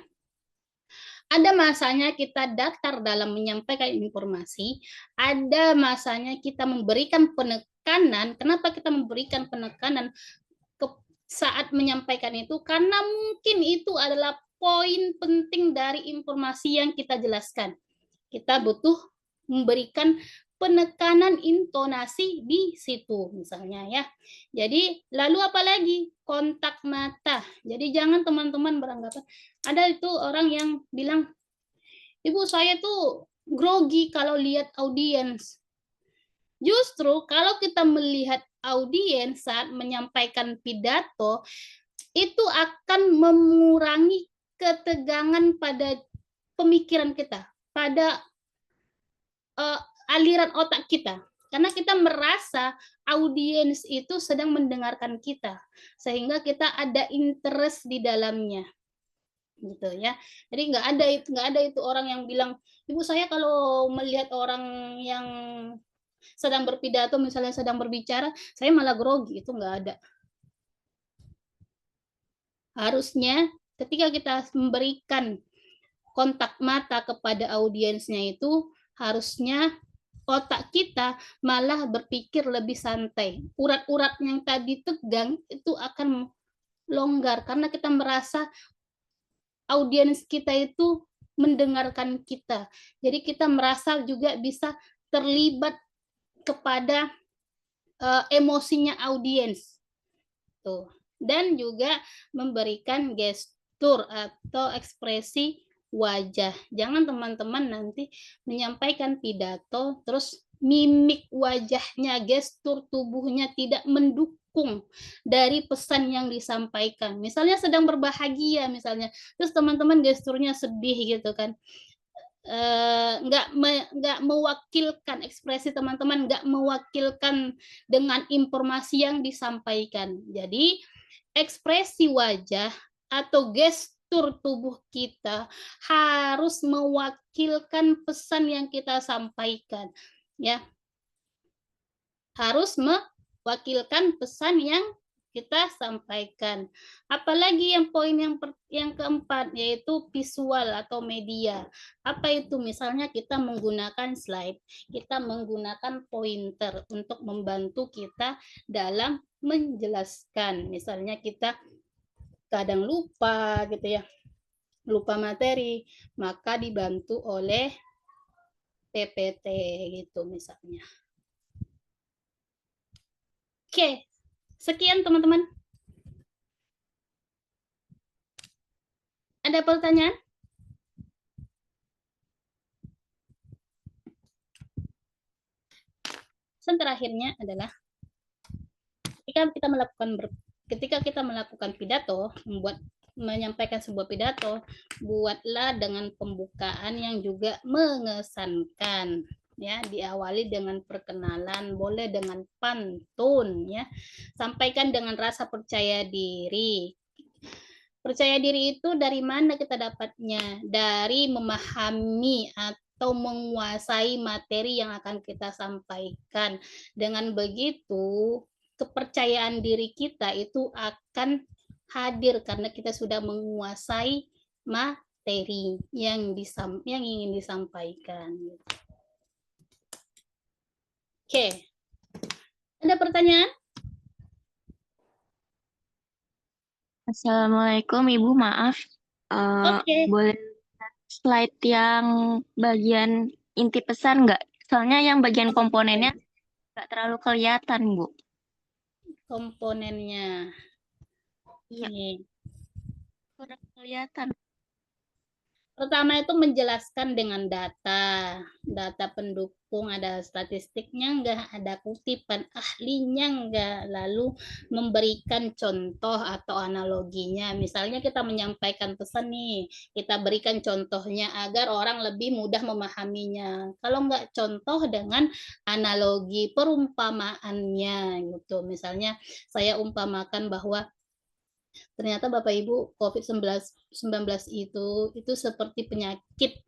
ada masanya kita datar dalam menyampaikan informasi, ada masanya kita memberikan penekanan. Kenapa kita memberikan penekanan saat menyampaikan itu? Karena mungkin itu adalah poin penting dari informasi yang kita jelaskan. Kita butuh memberikan penekanan intonasi di situ misalnya ya. Jadi lalu apalagi kontak mata. Jadi jangan teman-teman beranggapan ada itu orang yang bilang, "Ibu saya tuh grogi kalau lihat audiens." Justru kalau kita melihat audiens saat menyampaikan pidato itu akan mengurangi ketegangan pada pemikiran kita, pada aliran otak kita. Karena kita merasa audiens itu sedang mendengarkan kita, sehingga kita ada interest di dalamnya, gitu ya. Jadi nggak ada itu orang yang bilang, "Ibu saya kalau melihat orang yang sedang berpidato, misalnya sedang berbicara, saya malah grogi." Itu nggak ada. Harusnya ketika kita memberikan kontak mata kepada audiensnya itu, harusnya otak kita malah berpikir lebih santai. Urat-urat yang tadi tegang itu akan longgar karena kita merasa audiens kita itu mendengarkan kita. Jadi kita merasa juga bisa terlibat kepada emosinya audiens. Tuh. Dan juga memberikan gestur atau ekspresi wajah. Jangan teman-teman nanti menyampaikan pidato terus mimik wajahnya, gestur tubuhnya tidak mendukung dari pesan yang disampaikan. Misalnya sedang berbahagia misalnya, terus teman-teman gesturnya sedih gitu kan. Nggak mewakilkan ekspresi teman-teman, nggak mewakilkan dengan informasi yang disampaikan. Jadi ekspresi wajah atau gestur tubuh kita harus mewakilkan pesan yang kita sampaikan, ya. Harus mewakilkan pesan yang kita sampaikan. Apalagi yang poin yang keempat yaitu visual atau media. Apa itu? Misalnya kita menggunakan slide, kita menggunakan pointer untuk membantu kita dalam menjelaskan. Misalnya kita kadang lupa gitu ya, lupa materi, maka dibantu oleh PPT gitu misalnya. Oke, sekian teman-teman. Ada pertanyaan? Pesan terakhirnya adalah ketika kita melakukan pidato, menyampaikan sebuah pidato, buatlah dengan pembukaan yang juga mengesankan. Ya, diawali dengan perkenalan, boleh dengan pantun, ya. Sampaikan dengan rasa percaya diri. Percaya diri itu dari mana kita dapatnya? Dari memahami atau menguasai materi yang akan kita sampaikan. Dengan begitu, kepercayaan diri kita itu akan hadir karena kita sudah menguasai materi yang ingin disampaikan. Oke. Ada pertanyaan? Assalamualaikum Ibu, maaf. Boleh slide yang bagian inti pesan nggak? Soalnya yang bagian komponennya nggak terlalu kelihatan, Bu. Komponennya. Iya. Kurang kelihatan. Pertama itu menjelaskan dengan data pendukung, ada statistiknya enggak, ada kutipan ahlinya enggak, lalu memberikan contoh atau analoginya. Misalnya kita menyampaikan pesan nih, kita berikan contohnya agar orang lebih mudah memahaminya. Kalau enggak contoh dengan analogi perumpamaannya gitu. Misalnya saya umpamakan bahwa ternyata Bapak Ibu COVID-19 itu seperti penyakit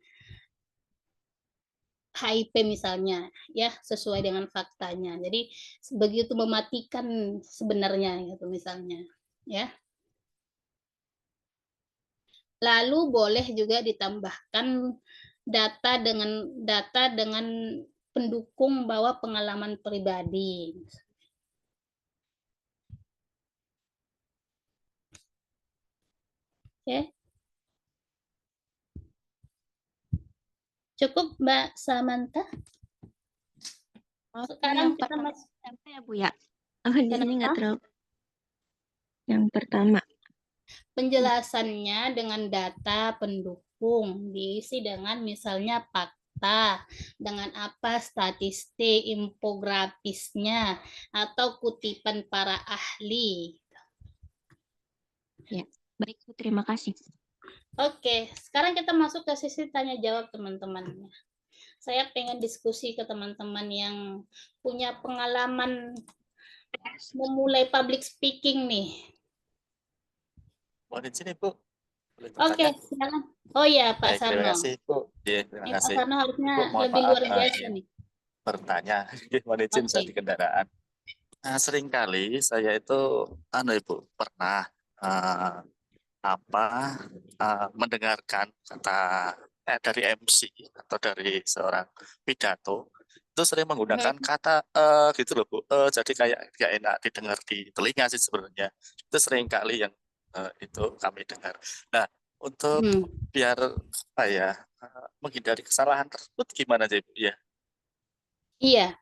HIV misalnya, ya, sesuai dengan faktanya. Jadi begitu mematikan sebenarnya gitu misalnya, ya. Lalu boleh juga ditambahkan data dengan pendukung bahwa pengalaman pribadi. Oke. Cukup Mbak Samantha? Sekarang yang kita pertama masuk ya Bu ya. Di sini nggak kenapa? terlalu. Yang pertama. Penjelasannya dengan data pendukung, diisi dengan misalnya fakta, dengan apa statistik, infografisnya, atau kutipan para ahli. Ya, baik Bu, terima kasih. Oke, sekarang kita masuk ke sisi tanya jawab teman-teman. Saya pengen diskusi ke teman-teman yang punya pengalaman memulai public speaking nih. Mohon izin Ibu. Boleh Oke, bertanya? silakan. Oh ya, Pak Baik, terima Sarno. kasih Ibu. Ya, terima Ini Pak kasih. Sarno harusnya Ibu, mohon lebih maaf luar biasa nih. bertanya. Mohon izin saya Oke. di kendaraan. Seringkali saya itu, Ibu, pernah mendengarkan kata dari MC atau dari seorang pidato itu sering menggunakan kata gitu loh Bu. Jadi kayak gak enak didengar di telinga sih sebenarnya. Itu sering kali yang itu kami dengar. Nah, untuk biar apa ya menghindari kesalahan tersebut gimana sih Bu ya? Iya,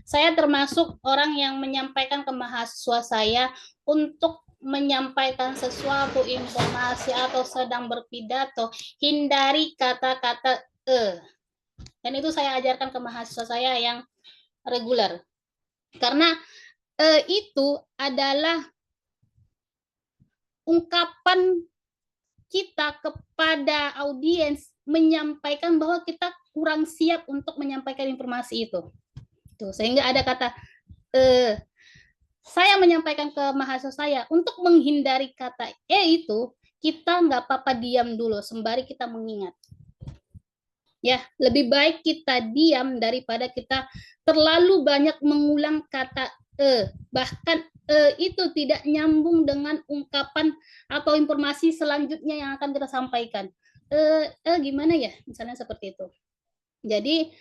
saya termasuk orang yang menyampaikan ke mahasiswa saya untuk menyampaikan sesuatu informasi atau sedang berpidato, hindari kata-kata dan itu saya ajarkan ke mahasiswa saya yang reguler. Karena itu adalah ungkapan kita kepada audiens menyampaikan bahwa kita kurang siap untuk menyampaikan informasi itu. Tuh, sehingga ada kata saya menyampaikan ke mahasiswa saya untuk menghindari kata itu, kita nggak apa-apa diam dulu sembari kita mengingat. Ya, lebih baik kita diam daripada kita terlalu banyak mengulang kata bahkan itu tidak nyambung dengan ungkapan atau informasi selanjutnya yang akan kita sampaikan. Gimana ya? Misalnya seperti itu. Jadi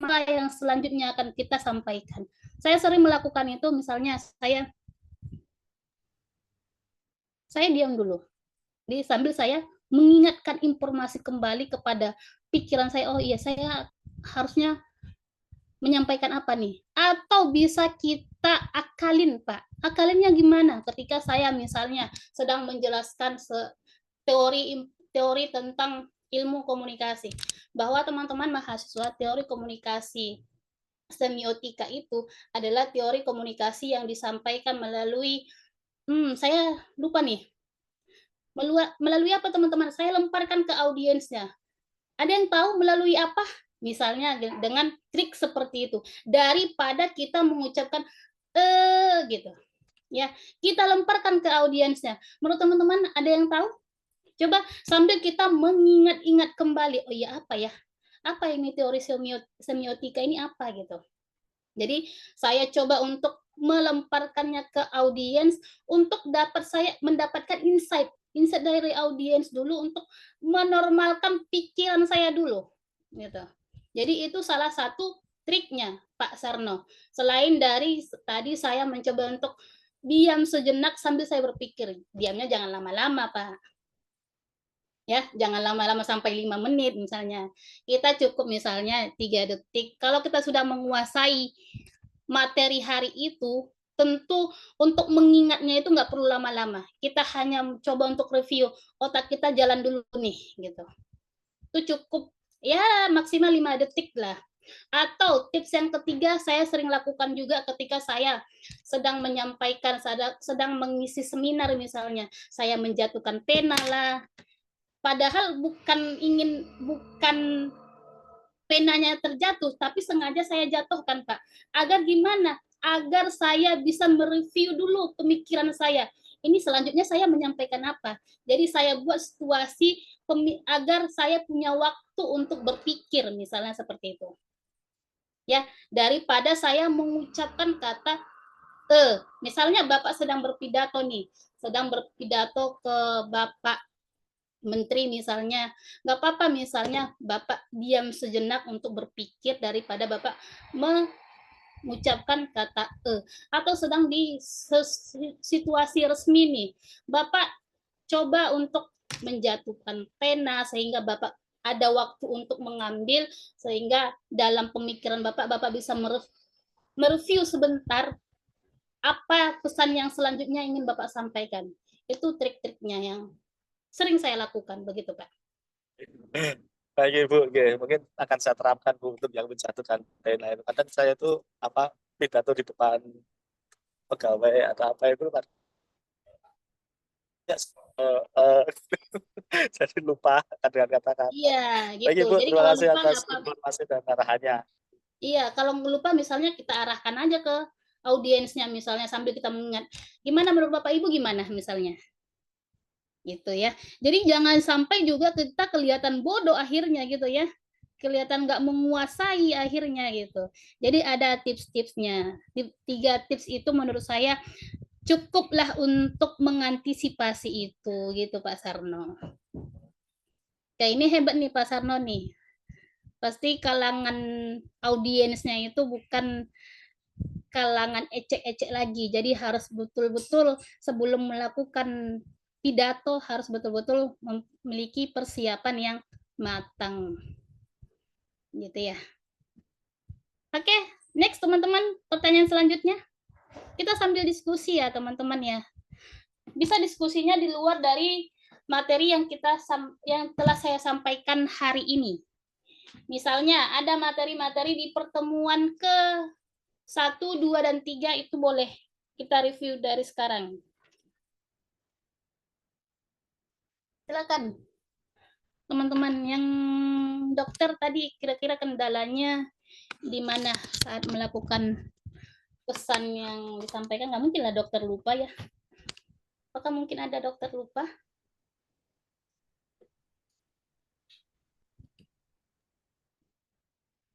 yang selanjutnya akan kita sampaikan. Saya sering melakukan itu, misalnya saya diam dulu. Jadi sambil saya mengingatkan informasi kembali kepada pikiran saya, oh iya saya harusnya menyampaikan apa nih? Atau bisa kita akalin, Pak. Akalinnya gimana? Ketika saya misalnya sedang menjelaskan teori tentang ilmu komunikasi, bahwa teman-teman mahasiswa teori komunikasi semiotika itu adalah teori komunikasi yang disampaikan melalui saya lupa nih, melalui apa teman-teman? Saya lemparkan ke audiensnya. Ada yang tahu melalui apa? Misalnya dengan trik seperti itu, daripada kita mengucapkan gitu ya, kita lemparkan ke audiensnya. Menurut teman-teman ada yang tahu? Coba sambil kita mengingat-ingat kembali, oh iya apa ya, apa ini teori semiotika ini apa gitu. Jadi saya coba untuk melemparkannya ke audiens untuk saya mendapatkan insight dari audiens dulu untuk menormalkan pikiran saya dulu gitu. Jadi itu salah satu triknya Pak Sarno. Selain dari tadi saya mencoba untuk diam sejenak sambil saya berpikir. Diamnya jangan lama-lama, Pak. Ya, jangan lama-lama sampai 5 menit misalnya. Kita cukup misalnya 3 detik. Kalau kita sudah menguasai materi hari itu, tentu untuk mengingatnya itu nggak perlu lama-lama. Kita hanya coba untuk review, otak kita jalan dulu nih, gitu. Itu cukup, ya maksimal 5 detik lah. Atau tips yang ketiga saya sering lakukan juga ketika saya sedang menyampaikan, sedang mengisi seminar misalnya, saya menjatuhkan pena lah. Padahal bukan penanya terjatuh, tapi sengaja saya jatuhkan, Pak. Agar gimana? Agar saya bisa mereview dulu pemikiran saya. Ini selanjutnya saya menyampaikan apa. Jadi saya buat situasi agar saya punya waktu untuk berpikir, misalnya seperti itu. Ya, daripada saya mengucapkan kata misalnya Bapak sedang berpidato nih, sedang berpidato ke Bapak menteri misalnya, nggak apa-apa misalnya Bapak diam sejenak untuk berpikir daripada Bapak mengucapkan kata atau sedang di situasi resmi nih, Bapak coba untuk menjatuhkan pena sehingga Bapak ada waktu untuk mengambil, sehingga dalam pemikiran Bapak bisa mereview sebentar apa pesan yang selanjutnya ingin Bapak sampaikan. Itu trik-triknya yang sering saya lakukan, begitu Pak. Baik Ibu, mungkin akan saya terapkan Bu untuk yang menjatuhkan pena. Kadang saya tuh pidato di depan pegawai atau apa itu kan jadi lupa dengan kata-kata. Iya, gitu. Baik Ibu, Jadi terima kalau kasih lupa atas informasi dan arahannya. Iya, kalau lupa misalnya kita arahkan aja ke audiensnya misalnya sambil kita mengingat, gimana menurut Bapak Ibu gimana misalnya? Gitu ya. Jadi jangan sampai juga kita kelihatan bodoh akhirnya gitu ya. Kelihatan nggak menguasai akhirnya gitu. Jadi ada tips-tipsnya. 3 tips itu menurut saya cukuplah untuk mengantisipasi itu gitu Pak Sarno. Ya ini hebat nih Pak Sarno nih. Pasti kalangan audiensnya itu bukan kalangan ecek-ecek lagi. Jadi harus betul-betul sebelum melakukan pidato harus betul-betul memiliki persiapan yang matang. Gitu ya. Oke, next teman-teman, pertanyaan selanjutnya. Kita sambil diskusi ya teman-teman ya. Bisa diskusinya di luar dari materi yang telah saya sampaikan hari ini. Misalnya ada materi-materi di pertemuan ke 1, 2, dan 3 itu boleh kita review dari sekarang. Silakan. Teman-teman yang dokter tadi kira-kira kendalanya di mana saat melakukan pesan yang disampaikan? Nggak mungkin lah dokter lupa ya. Apakah mungkin ada dokter lupa?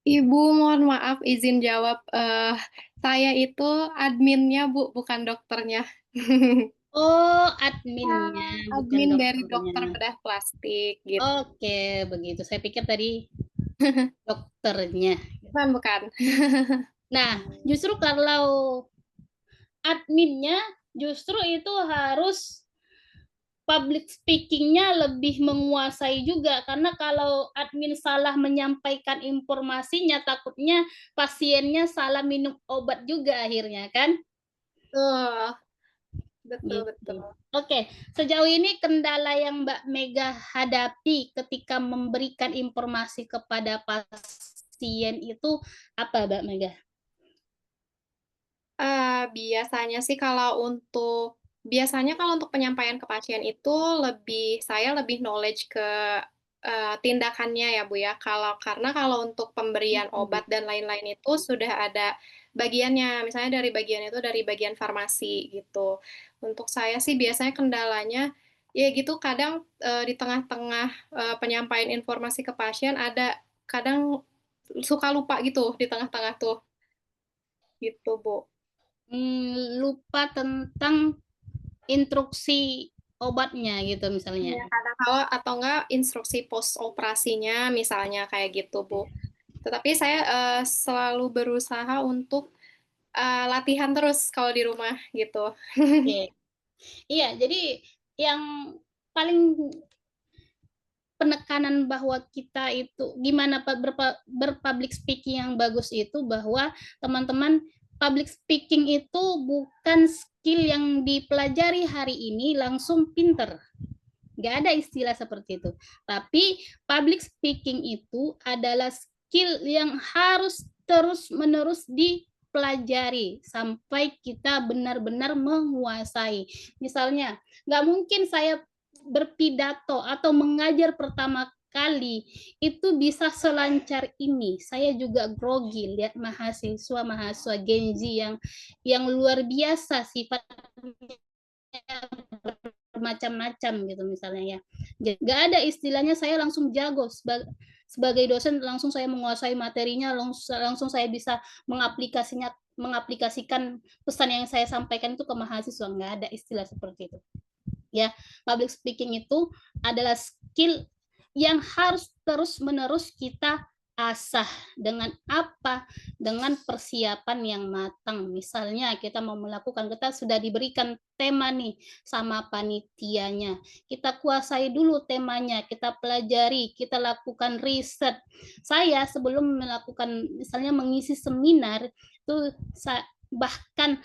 Ibu, mohon maaf izin jawab. Saya itu adminnya, Bu, bukan dokternya. Oh, adminnya, Admin bukan dari dokternya. dokter bedah plastik gitu. Oke, begitu. Saya pikir tadi dokternya. Bukan. Nah, justru kalau adminnya justru itu harus public speaking-nya lebih menguasai juga, karena kalau admin salah menyampaikan informasinya takutnya pasiennya salah minum obat juga akhirnya kan. Betul. Oke, sejauh ini kendala yang Mbak Mega hadapi ketika memberikan informasi kepada pasien itu apa Mbak Mega? Biasanya sih biasanya kalau untuk penyampaian ke pasien itu saya lebih knowledge ke tindakannya ya Bu ya. Karena kalau untuk pemberian obat dan lain-lain itu sudah ada bagiannya. Misalnya dari bagian farmasi gitu. Untuk saya sih biasanya kendalanya ya gitu, kadang di tengah-tengah penyampaian informasi ke pasien ada kadang suka lupa gitu di tengah-tengah tuh. Gitu, Bu. Lupa tentang instruksi obatnya gitu misalnya. Ya, kadang-kala atau enggak instruksi post operasinya misalnya kayak gitu, Bu. Tetapi saya selalu berusaha untuk latihan terus kalau di rumah gitu. Oke. Iya, jadi yang paling penekanan bahwa kita itu gimana berpublic speaking yang bagus itu bahwa teman-teman public speaking itu bukan skill yang dipelajari hari ini langsung pinter. Nggak ada istilah seperti itu. Tapi public speaking itu adalah skill yang harus terus-menerus dipelajari sampai kita benar-benar menguasai. Misalnya, nggak mungkin saya berpidato atau mengajar pertama kali itu bisa selancar ini. Saya juga grogi lihat mahasiswa Gen Z yang luar biasa sifatnya bermacam-macam gitu misalnya ya. Nggak ada istilahnya saya langsung jago sebagai dosen, langsung saya menguasai materinya, langsung saya bisa mengaplikasikan pesan yang saya sampaikan itu ke mahasiswa. Nggak ada istilah seperti itu. Ya, public speaking itu adalah skill yang harus terus-menerus kita asah. Dengan apa? Dengan persiapan yang matang. Misalnya kita mau melakukan, kita sudah diberikan tema nih sama panitianya. Kita kuasai dulu temanya, kita pelajari, kita lakukan riset. Saya sebelum melakukan misalnya mengisi seminar itu bahkan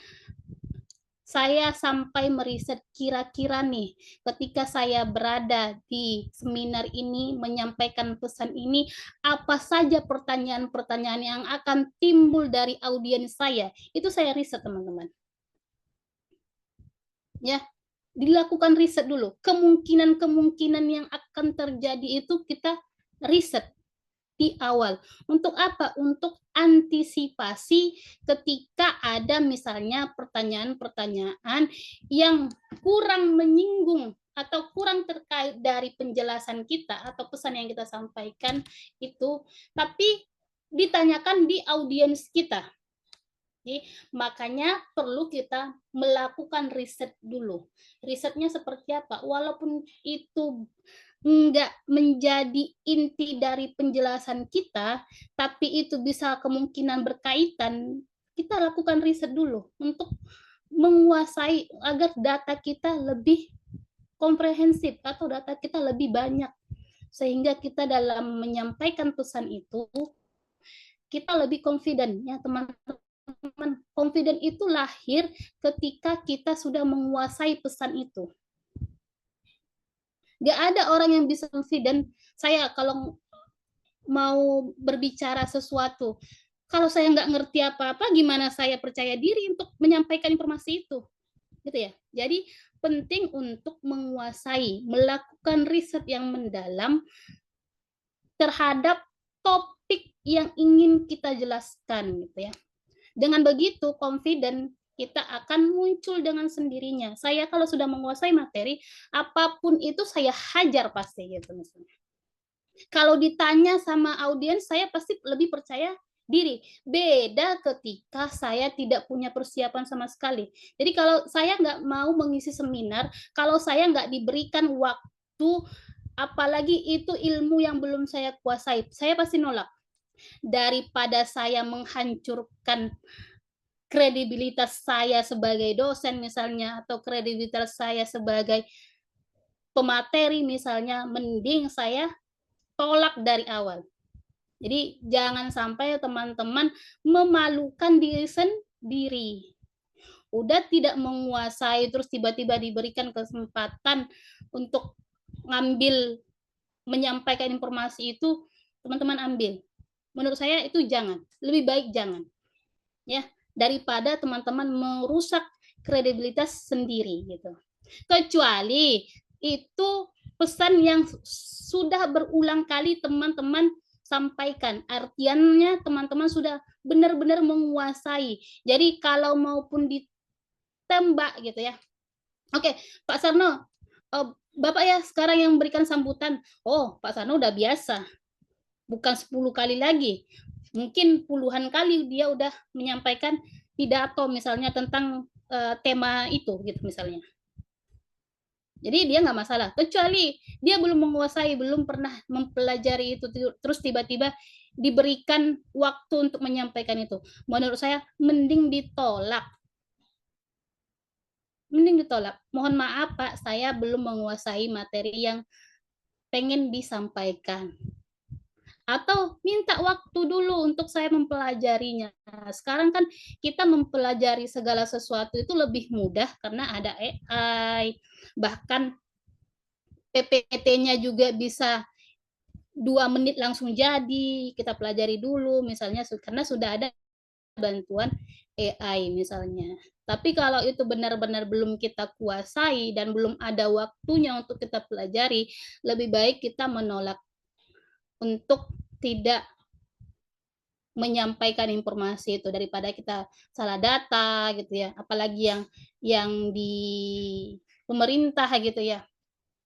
saya sampai meriset kira-kira nih ketika saya berada di seminar ini menyampaikan pesan ini, apa saja pertanyaan-pertanyaan yang akan timbul dari audiens saya. Itu saya riset, teman-teman. Ya, dilakukan riset dulu. Kemungkinan-kemungkinan yang akan terjadi itu kita riset di awal. Untuk apa? Untuk antisipasi ketika ada misalnya pertanyaan-pertanyaan yang kurang menyinggung atau kurang terkait dari penjelasan kita atau pesan yang kita sampaikan itu, tapi ditanyakan di audiens kita. Jadi, makanya perlu kita melakukan riset dulu. Risetnya seperti apa? Walaupun itu enggak menjadi inti dari penjelasan kita, tapi itu bisa kemungkinan berkaitan, kita lakukan riset dulu untuk menguasai agar data kita lebih komprehensif atau data kita lebih banyak. Sehingga kita dalam menyampaikan pesan itu, kita lebih confident ya teman-teman. Confident itu lahir ketika kita sudah menguasai pesan itu. Gak ada orang yang bisa confident. Saya kalau mau berbicara sesuatu, kalau saya nggak ngerti apa-apa, gimana saya percaya diri untuk menyampaikan informasi itu, gitu ya. Jadi penting untuk menguasai, melakukan riset yang mendalam terhadap topik yang ingin kita jelaskan, gitu ya. Dengan begitu, confident kita akan muncul dengan sendirinya. Saya kalau sudah menguasai materi, apapun itu saya hajar pasti gitu misalnya. Kalau ditanya sama audiens, saya pasti lebih percaya diri. Beda ketika saya tidak punya persiapan sama sekali. Jadi kalau saya nggak mau mengisi seminar, kalau saya nggak diberikan waktu, apalagi itu ilmu yang belum saya kuasai, saya pasti nolak. Daripada saya menghancurkan kredibilitas saya sebagai dosen misalnya, atau kredibilitas saya sebagai pemateri misalnya, mending saya tolak dari awal. Jadi jangan sampai teman-teman memalukan diri sendiri. Udah tidak menguasai terus tiba-tiba diberikan kesempatan untuk ngambil menyampaikan informasi itu, teman-teman ambil. Menurut saya itu jangan, lebih baik jangan. Ya, daripada teman-teman merusak kredibilitas sendiri gitu. Kecuali itu pesan yang sudah berulang kali teman-teman sampaikan. Artiannya teman-teman sudah benar-benar menguasai. Jadi kalau maupun ditembak gitu ya. Oke, Pak Sarno, Bapak ya sekarang yang berikan sambutan. Oh, Pak Sarno udah biasa. Bukan 10 kali lagi. Mungkin puluhan kali dia udah menyampaikan pidato misalnya tentang tema itu gitu misalnya. Jadi dia nggak masalah, kecuali dia belum menguasai, belum pernah mempelajari itu, terus tiba-tiba diberikan waktu untuk menyampaikan itu. Menurut saya mending ditolak. Mending ditolak. Mohon maaf Pak, saya belum menguasai materi yang pengen disampaikan. Atau minta waktu dulu untuk saya mempelajarinya. Sekarang kan kita mempelajari segala sesuatu itu lebih mudah karena ada AI, bahkan PPT-nya juga bisa 2 menit langsung jadi, kita pelajari dulu misalnya karena sudah ada bantuan AI misalnya. Tapi kalau itu benar-benar belum kita kuasai dan belum ada waktunya untuk kita pelajari, lebih baik kita menolak untuk tidak menyampaikan informasi itu daripada kita salah data gitu ya, apalagi yang di pemerintah gitu ya.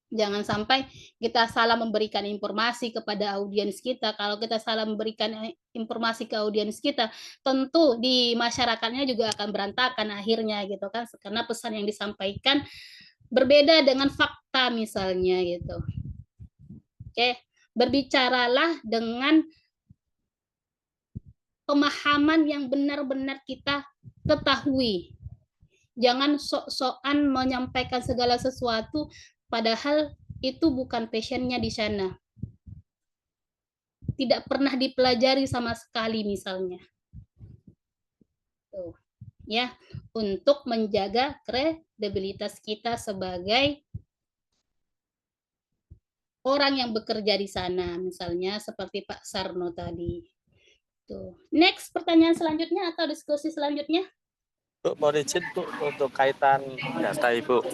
Jangan sampai kita salah memberikan informasi kepada audiens kita. Kalau kita salah memberikan informasi ke audiens kita, tentu di masyarakatnya juga akan berantakan akhirnya gitu kan, karena pesan yang disampaikan berbeda dengan fakta misalnya gitu. Oke, berbicaralah dengan pemahaman yang benar-benar kita ketahui. Jangan sok-sokan menyampaikan segala sesuatu padahal itu bukan passionnya di sana. Tidak pernah dipelajari sama sekali misalnya. Tuh. Ya, untuk menjaga kredibilitas kita sebagai orang yang bekerja di sana, misalnya seperti Pak Sarno tadi. Tuh. Next, pertanyaan selanjutnya atau diskusi selanjutnya? Bu, mohon izin Bu, untuk kaitan data Ibu,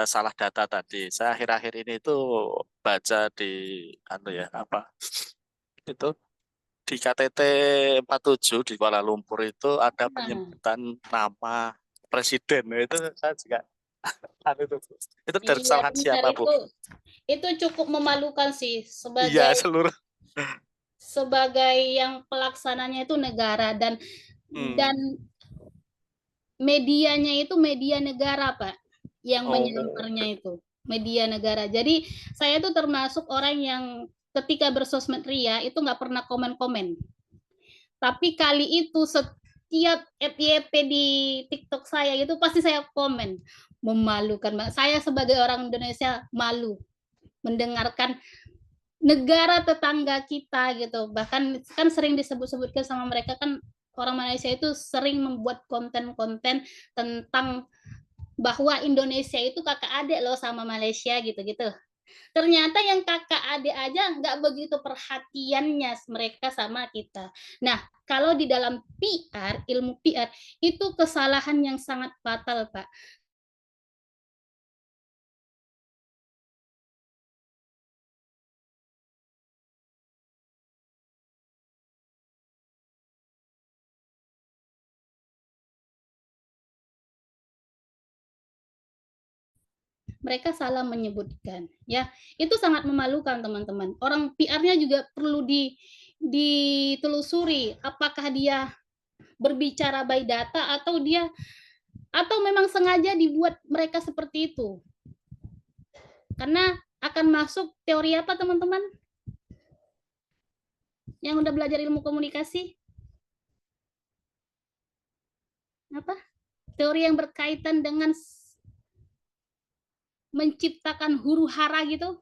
salah data tadi. Saya akhir-akhir ini itu baca di itu di KTT 47 di Kuala Lumpur itu ada penyebutan nama presiden. Nah, itu saya juga itu dari kesalahan siapa Bu? Itu cukup memalukan sih sebagai sebagai yang pelaksananya itu negara dan medianya itu media negara Pak yang menyamparnya itu media negara. Jadi saya itu termasuk orang yang ketika bersosmed ria itu nggak pernah komen-komen. Tapi kali itu setiap FYP di TikTok saya itu pasti saya komen. Memalukan Mbak. Saya sebagai orang Indonesia malu mendengarkan negara tetangga kita gitu. Bahkan kan sering disebut-sebutkan sama mereka kan orang Malaysia itu sering membuat konten-konten tentang bahwa Indonesia itu kakak adik loh sama Malaysia gitu-gitu. Ternyata yang kakak adik aja nggak begitu perhatiannya mereka sama kita. Nah, kalau di dalam PR, ilmu PR, itu kesalahan yang sangat fatal, Pak. Mereka salah menyebutkan, ya itu sangat memalukan teman-teman. Orang PR-nya juga perlu ditelusuri apakah dia berbicara by data atau memang sengaja dibuat mereka seperti itu. Karena akan masuk teori apa teman-teman? Yang udah belajar ilmu komunikasi? Apa? Teori yang berkaitan dengan menciptakan huru hara gitu.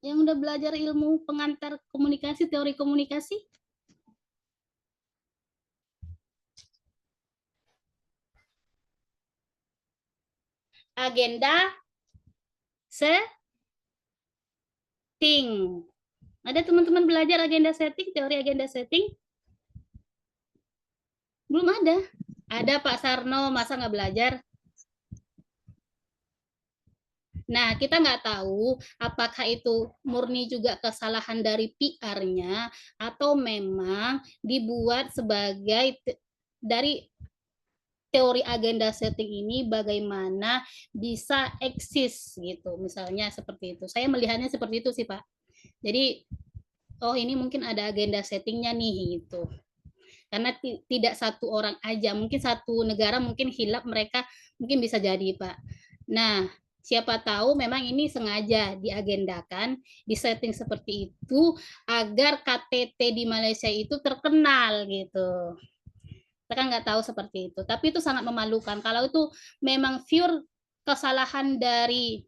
Yang udah belajar ilmu pengantar komunikasi, teori komunikasi? Agenda setting. Ada teman-teman belajar agenda setting, teori agenda setting? Belum ada. Ada Pak Sarno, masa nggak belajar? Nah, kita nggak tahu apakah itu murni juga kesalahan dari PR-nya atau memang dibuat sebagai dari teori agenda setting ini bagaimana bisa eksis gitu. Misalnya seperti itu. Saya melihatnya seperti itu sih, Pak. Jadi, oh ini mungkin ada agenda settingnya nih gitu. Karena tidak satu orang aja, mungkin satu negara mungkin hilap mereka mungkin bisa jadi Pak. Nah, siapa tahu memang ini sengaja diagendakan, disetting seperti itu agar KTT di Malaysia itu terkenal gitu. Kita kan nggak tahu seperti itu, tapi itu sangat memalukan. Kalau itu memang pure kesalahan dari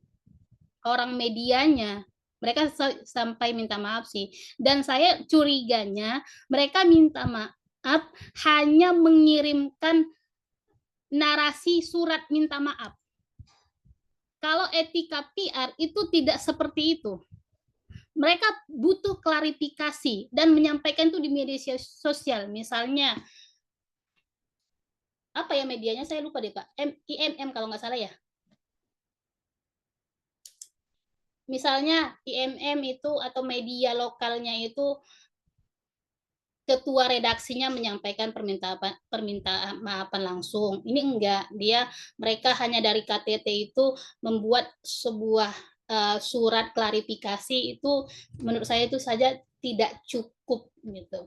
orang medianya, mereka sampai minta maaf sih. Dan saya curiganya mereka minta maaf hanya mengirimkan narasi surat minta maaf. Kalau etika PR itu tidak seperti itu. Mereka butuh klarifikasi dan menyampaikan itu di media sosial. Misalnya, apa ya medianya? Saya lupa deh Pak. IMM kalau nggak salah ya. Misalnya IMM itu atau media lokalnya itu ketua redaksinya menyampaikan permintaan maafan langsung. Ini enggak, mereka hanya dari KTT itu membuat sebuah surat klarifikasi itu menurut saya itu saja tidak cukup gitu.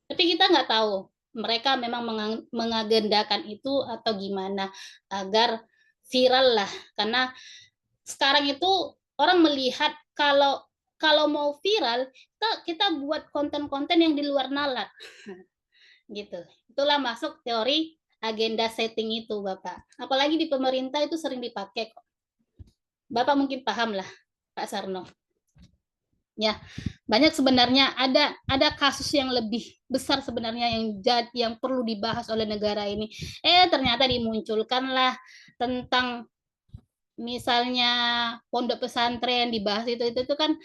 Tapi kita nggak tahu mereka memang mengagendakan itu atau gimana agar viral lah, karena sekarang itu orang melihat kalau mau viral kita buat konten-konten yang di luar nalar gitu. Itulah masuk teori agenda setting itu, Bapak. Apalagi di pemerintah itu sering dipakai kok. Bapak mungkin paham lah, Pak Sarno. Ya, banyak sebenarnya ada kasus yang lebih besar sebenarnya yang perlu dibahas oleh negara ini. Ternyata dimunculkanlah tentang misalnya pondok pesantren dibahas itu kan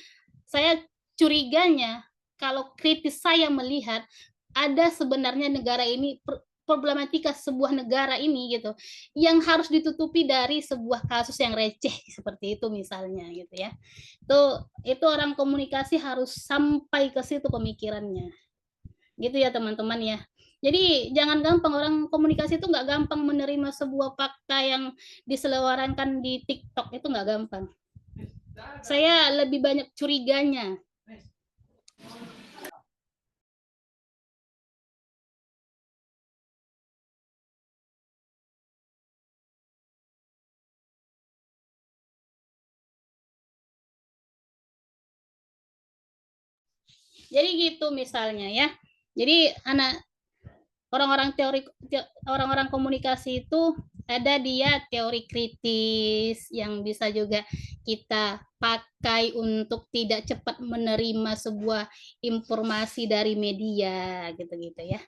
saya curiganya kalau kritis saya melihat ada sebenarnya negara ini problematika sebuah negara ini gitu yang harus ditutupi dari sebuah kasus yang receh seperti itu misalnya gitu ya. Itu orang komunikasi harus sampai ke situ pemikirannya. Gitu ya teman-teman ya. Jadi jangan gampang, orang komunikasi itu nggak gampang menerima sebuah fakta yang diselewarankan di TikTok, itu nggak gampang. Saya lebih banyak curiganya. Jadi gitu misalnya ya. Jadi orang-orang komunikasi itu ada dia teori kritis yang bisa juga kita pakai untuk tidak cepat menerima sebuah informasi dari media gitu-gitu ya.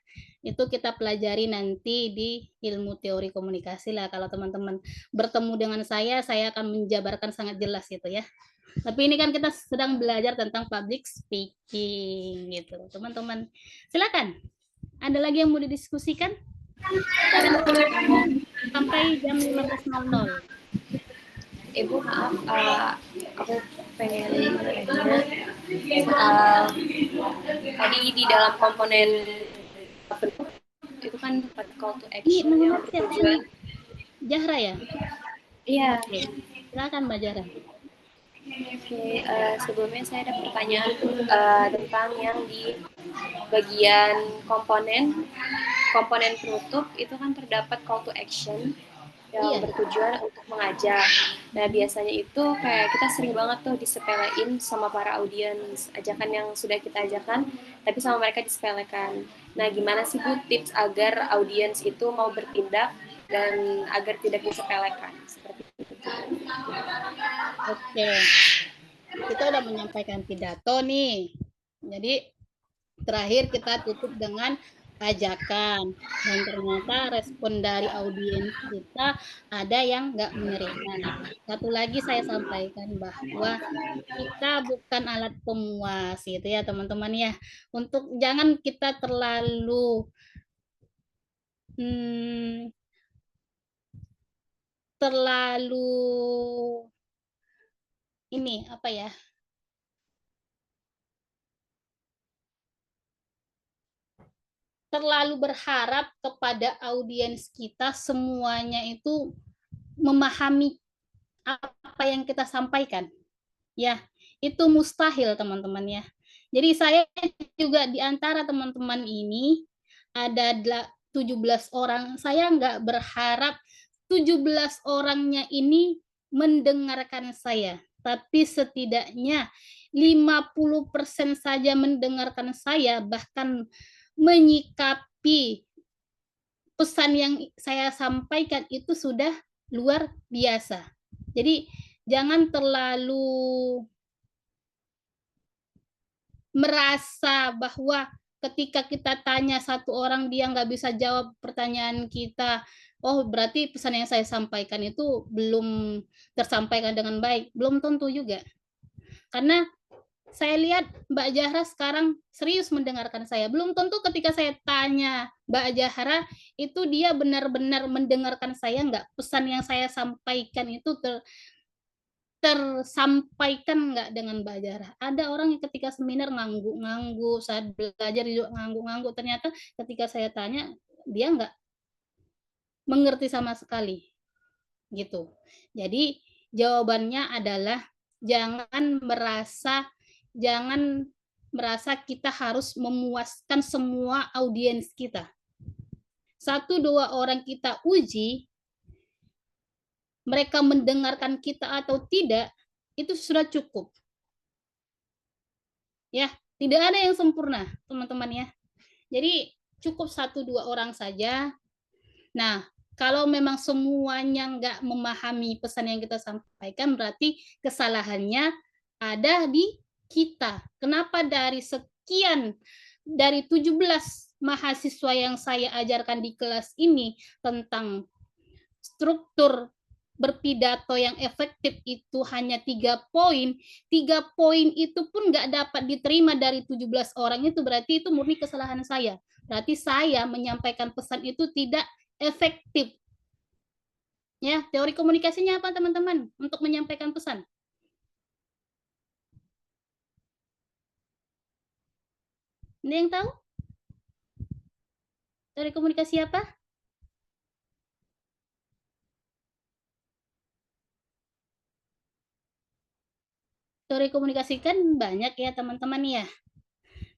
Itu kita pelajari nanti di ilmu teori komunikasi lah. Kalau teman-teman bertemu dengan saya akan menjabarkan sangat jelas gitu ya. Tapi ini kan kita sedang belajar tentang public speaking gitu, teman-teman. Silakan. Ada lagi yang mau didiskusikan? Sampai jam 15.00. Ibu maaf, aku pengen nanya soal tadi di dalam komponen itu kan call to action yang bertujuan. Zahra ya? Iya. Silakan Mbak Zahra. Oke, sebelumnya saya ada pertanyaan tentang yang di bagian komponen penutup itu kan terdapat call to action yang bertujuan untuk mengajak. Nah biasanya itu kayak kita sering banget tuh disepelein sama para audiens, ajakan yang sudah kita ajakan tapi sama mereka disepelekan. Nah gimana sih Bu tips agar audiens itu mau bertindak dan agar tidak disepelekan seperti itu? Oke, kita udah menyampaikan pidato nih. Jadi terakhir kita tutup dengan ajakan, dan ternyata respon dari audiens kita ada yang nggak menerima. Satu lagi saya sampaikan bahwa kita bukan alat pemuas gitu ya teman-teman ya. Untuk jangan kita terlalu ini apa ya? Terlalu berharap kepada audiens kita semuanya itu memahami apa yang kita sampaikan. Ya, itu mustahil teman-teman ya. Jadi saya juga di antara teman-teman ini ada 17 orang, saya nggak berharap 17 orangnya ini mendengarkan saya, tapi setidaknya 50% saja mendengarkan saya, bahkan menyikapi pesan yang saya sampaikan itu sudah luar biasa. Jadi jangan terlalu merasa bahwa ketika kita tanya satu orang dia nggak bisa jawab pertanyaan kita, oh berarti pesan yang saya sampaikan itu belum tersampaikan dengan baik. Belum tentu juga. Karena saya lihat Mbak Zahra sekarang serius mendengarkan saya. Belum tentu ketika saya tanya Mbak Zahra, itu dia benar-benar mendengarkan saya nggak? Pesan yang saya sampaikan itu tersampaikan nggak dengan Mbak Zahra? Ada orang yang ketika seminar ngangguk-ngangguk, saat belajar juga ngangguk-ngangguk. Ternyata ketika saya tanya, dia nggak mengerti sama sekali. Gitu. Jadi jawabannya adalah jangan merasa kita harus memuaskan semua audiens kita. 1-2 orang kita uji, mereka mendengarkan kita atau tidak, itu sudah cukup. Ya, tidak ada yang sempurna, teman-teman ya. Jadi cukup 1-2 orang saja. Nah, kalau memang semuanya nggak memahami pesan yang kita sampaikan, berarti kesalahannya ada di kita. Kenapa dari 17 mahasiswa yang saya ajarkan di kelas ini tentang struktur berpidato yang efektif itu hanya 3 poin. 3 poin itu pun nggak dapat diterima dari 17 orang itu, berarti itu murni kesalahan saya. Berarti saya menyampaikan pesan itu tidak efektif. Ya, teori komunikasinya apa teman-teman untuk menyampaikan pesan? Ada yang tahu? Teori komunikasi apa? Teori komunikasi kan banyak ya teman-teman ya.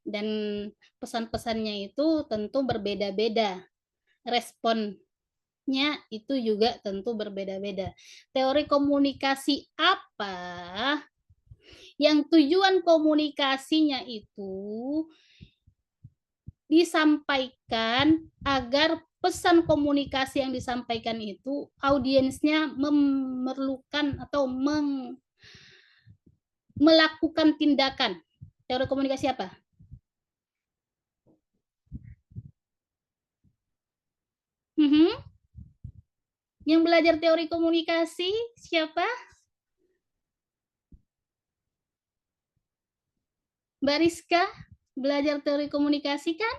Dan pesan-pesannya itu tentu berbeda-beda. Responnya itu juga tentu berbeda-beda. Teori komunikasi apa yang tujuan komunikasinya itu disampaikan agar pesan komunikasi yang disampaikan itu audiensnya memerlukan atau melakukan tindakan. Teori komunikasi apa? Yang belajar teori komunikasi siapa? Mbak Rizka, belajar teori komunikasi kan?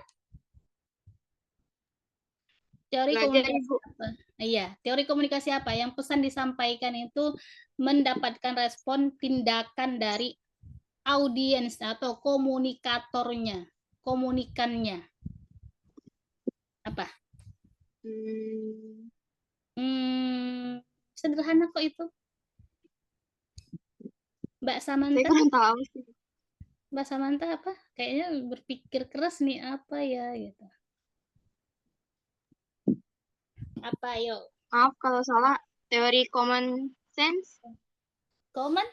Teori komunikasi apa? Iya, teori komunikasi apa? Yang pesan disampaikan itu mendapatkan respon tindakan dari audiens atau komunikatornya, komunikannya. Apa? Sederhana kok itu. Mbak Samantha. Saya kurang tahu sih. Mbak Samantha apa? Kayaknya berpikir keras nih apa ya gitu. Apa yuk? Maaf kalau salah. Teori common sense. Common?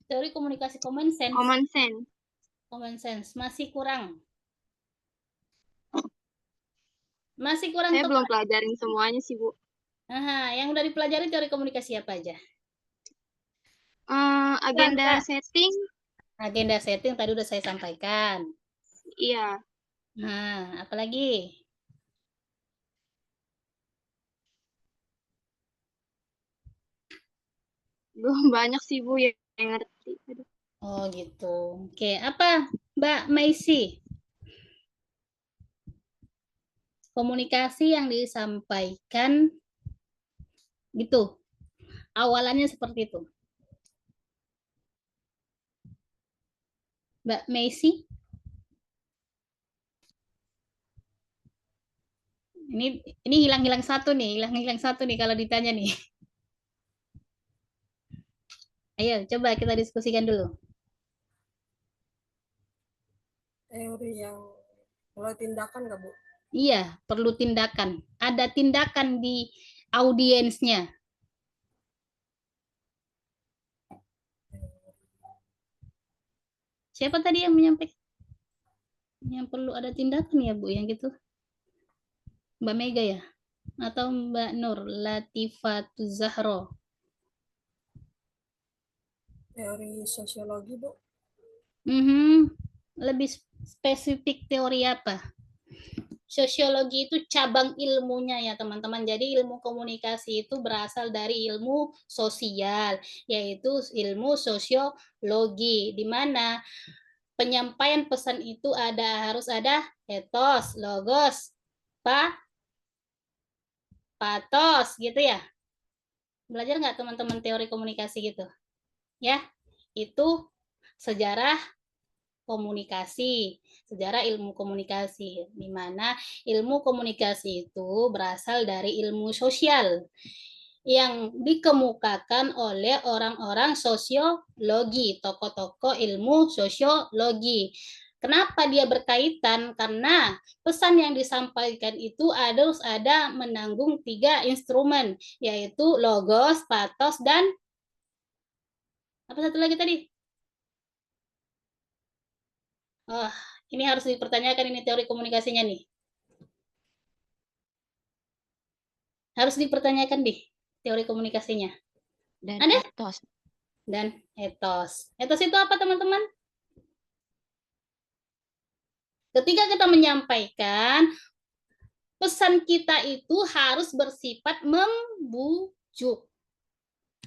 Teori komunikasi common sense. Common sense. Common sense. Masih kurang. Masih kurang. Saya belum pelajarin semuanya sih, Bu. Aha, yang udah dipelajari teori komunikasi apa aja? Agenda setting. Agenda setting tadi udah saya sampaikan. Iya. Nah, apalagi? Belum banyak sih, Bu, yang ngerti. Oh, gitu. Oke, apa Mbak Maisi? Komunikasi yang disampaikan gitu. Awalannya seperti itu. Mbak Maisi? Ini hilang-hilang satu nih, kalau ditanya nih. Ayo, coba kita diskusikan dulu. Teori yang mulai tindakan nggak, Bu? Iya, perlu tindakan. Ada tindakan di audiensnya. Siapa tadi yang menyampaikan? Yang perlu ada tindakan ya, Bu, yang gitu? Mbak Mega ya? Atau Mbak Nur Latifatul Zahro? Teori sosiologi, Bu. Lebih spesifik teori apa? Sosiologi itu cabang ilmunya ya teman-teman. Jadi ilmu komunikasi itu berasal dari ilmu sosial, yaitu ilmu sosiologi, di mana penyampaian pesan itu harus ada etos, logos, patos gitu ya. Belajar nggak teman-teman teori komunikasi gitu? Ya, itu sejarah komunikasi, sejarah ilmu komunikasi, di mana ilmu komunikasi itu berasal dari ilmu sosial yang dikemukakan oleh orang-orang sosiologi, tokoh-tokoh ilmu sosiologi. Kenapa dia berkaitan? Karena pesan yang disampaikan itu harus ada menanggung 3 instrumen, yaitu logos, pathos, dan apa satu lagi tadi? Oh, ini harus dipertanyakan ini teori komunikasinya nih. Harus dipertanyakan deh teori komunikasinya. Dan Ada? etos. Dan etos. Etos itu apa, teman-teman? Ketika kita menyampaikan, pesan kita itu harus bersifat membujuk.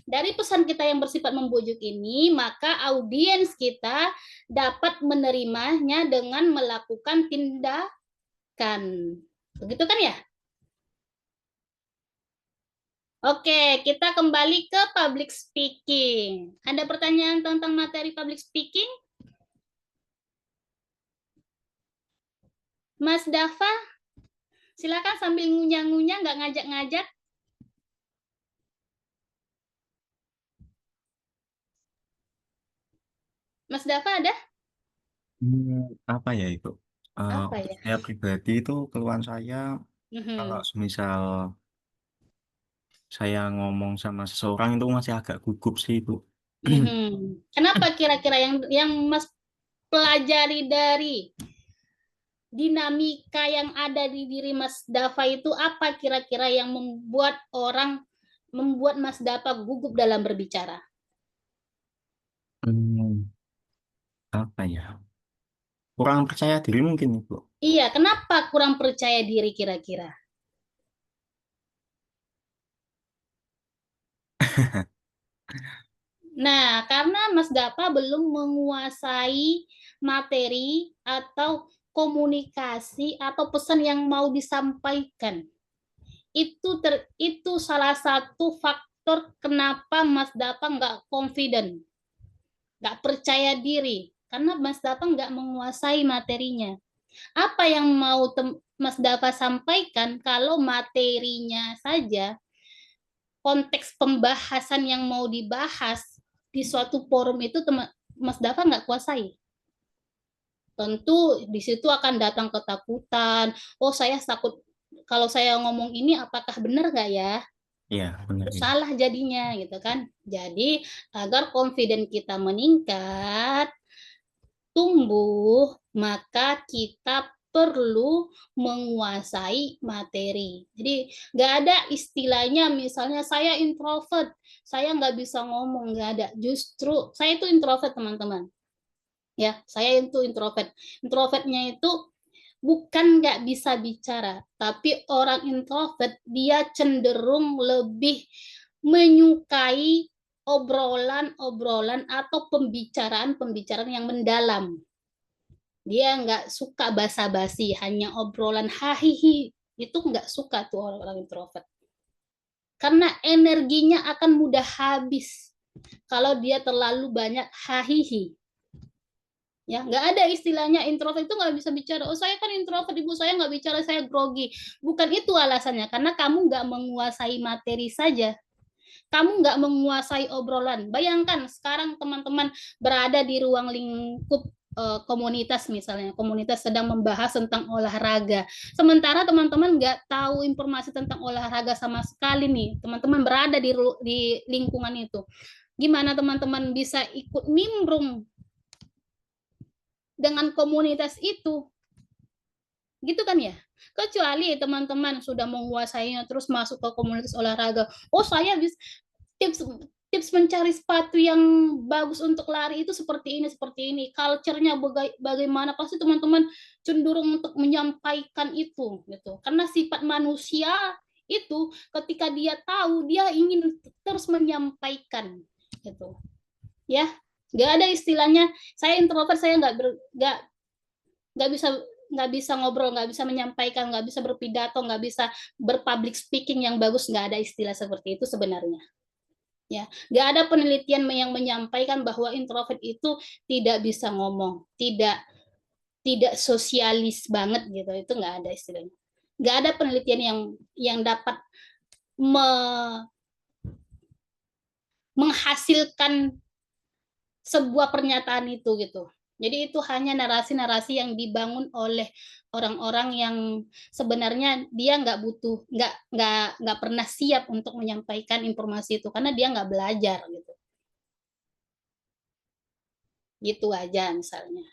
Dari pesan kita yang bersifat membujuk ini, maka audiens kita dapat menerimanya dengan melakukan tindakan. Begitu kan ya? Oke, kita kembali ke public speaking. Ada pertanyaan tentang materi public speaking? Mas Dava, silakan sambil ngunyah-ngunyah, nggak ngajak-ngajak. Mas Dava ada? Apa ya itu? Apa Untuk ya? saya pribadi itu keluhan saya kalau misal saya ngomong sama seseorang itu masih agak gugup sih Bu. Kenapa kira-kira yang Mas pelajari dari dinamika yang ada di diri Mas Dava itu apa kira-kira yang membuat Mas Dava gugup dalam berbicara? Apa ya? Kurang percaya diri mungkin Bu. Iya, kenapa kurang percaya diri kira-kira? Nah, karena Mas Dava belum menguasai materi atau komunikasi atau pesan yang mau disampaikan. Itu salah satu faktor kenapa Mas Dava nggak confident, nggak percaya diri, karena Mas Dava nggak menguasai materinya. Apa yang mau Mas Dava sampaikan kalau materinya saja, konteks pembahasan yang mau dibahas di suatu forum itu Mas Dava nggak kuasai. Tentu di situ akan datang ketakutan. Oh, saya takut kalau saya ngomong ini apakah benar nggak ya? Iya, benar. Salah jadinya gitu kan. Jadi agar confident kita meningkat, tumbuh, maka kita perlu menguasai materi. Jadi nggak ada istilahnya misalnya saya introvert, saya nggak bisa ngomong, nggak ada. Justru saya itu introvert teman-teman. Ya, saya itu introvert. Introvertnya itu bukan nggak bisa bicara, tapi orang introvert dia cenderung lebih menyukai obrolan-obrolan atau pembicaraan-pembicaraan yang mendalam. Dia nggak suka basa-basi, hanya obrolan hahihi. Itu nggak suka tuh orang-orang introvert. Karena energinya akan mudah habis kalau dia terlalu banyak hahihi. Ya, nggak ada istilahnya introvert itu nggak bisa bicara. Oh, saya kan introvert, ibu saya nggak bicara, saya grogi. Bukan itu alasannya, karena kamu nggak menguasai materi saja. Kamu nggak menguasai obrolan. Bayangkan sekarang teman-teman berada di ruang lingkup komunitas misalnya, komunitas sedang membahas tentang olahraga. Sementara teman-teman nggak tahu informasi tentang olahraga sama sekali nih. Teman-teman berada di lingkungan itu. Gimana teman-teman bisa ikut nimbrung dengan komunitas itu? Gitu kan ya? Kecuali teman-teman sudah menguasainya terus masuk ke komunitas olahraga. Oh, saya bisa tips mencari sepatu yang bagus untuk lari itu seperti ini. Culture-nya bagaimana? Pasti teman-teman cenderung untuk menyampaikan itu gitu. Karena sifat manusia itu ketika dia tahu dia ingin terus menyampaikan gitu. Ya, nggak ada istilahnya saya introvert, saya nggak bisa ngobrol, nggak bisa menyampaikan, nggak bisa berpidato, nggak bisa berpublic speaking yang bagus. Nggak ada istilah seperti itu sebenarnya. Ya, nggak ada penelitian yang menyampaikan bahwa introvert itu tidak bisa ngomong, tidak sosialis banget gitu. Itu nggak ada istilahnya. Nggak ada penelitian yang dapat menghasilkan sebuah pernyataan itu gitu. Jadi itu hanya narasi-narasi yang dibangun oleh orang-orang yang sebenarnya dia nggak butuh, nggak pernah siap untuk menyampaikan informasi itu karena dia nggak belajar gitu. Gitu aja misalnya.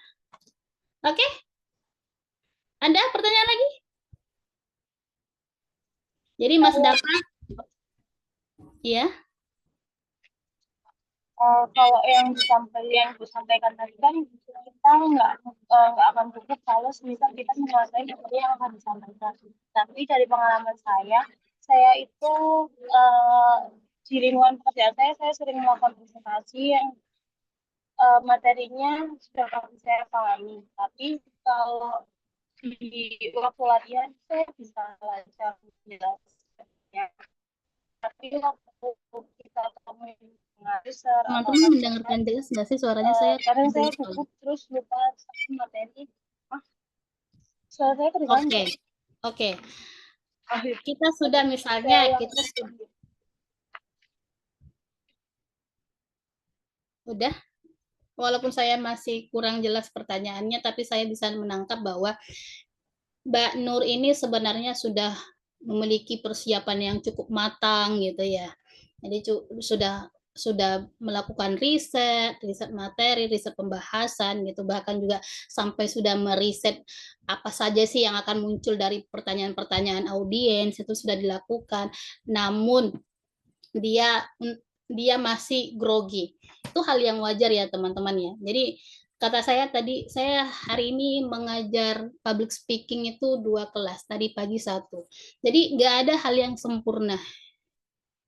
Oke? Ada pertanyaan lagi? Jadi Mas Dafa, ya? Kalau yang disampaikan tadi kan kita nggak akan cukup kalau misal kita menguasai materi yang akan disampaikan. Tapi dari pengalaman saya itu di lingkungan pekerjaan saya sering melakukan presentasi yang materinya sudah pasti saya pahami. Tapi kalau di waktu latihan saya bisa lancar jelasnya. Tapi waktu kita temuin user atau Teman-teman mendengarkan jelas nggak sih suaranya? kadang saya cukup terus lupa satu materi. Suara saya kedengaran. Oke. Kita sudah misalnya udah, walaupun saya masih kurang jelas pertanyaannya, tapi saya bisa menangkap bahwa Mbak Nur ini sebenarnya sudah memiliki persiapan yang cukup matang gitu ya. Jadi sudah melakukan riset materi, riset pembahasan gitu, bahkan juga sampai sudah meriset apa saja sih yang akan muncul dari pertanyaan-pertanyaan audiens, itu sudah dilakukan. Namun dia masih grogi. Itu hal yang wajar ya teman-teman ya. Jadi kata saya tadi, saya hari ini mengajar public speaking itu 2 kelas, tadi pagi 1. Jadi nggak ada hal yang sempurna.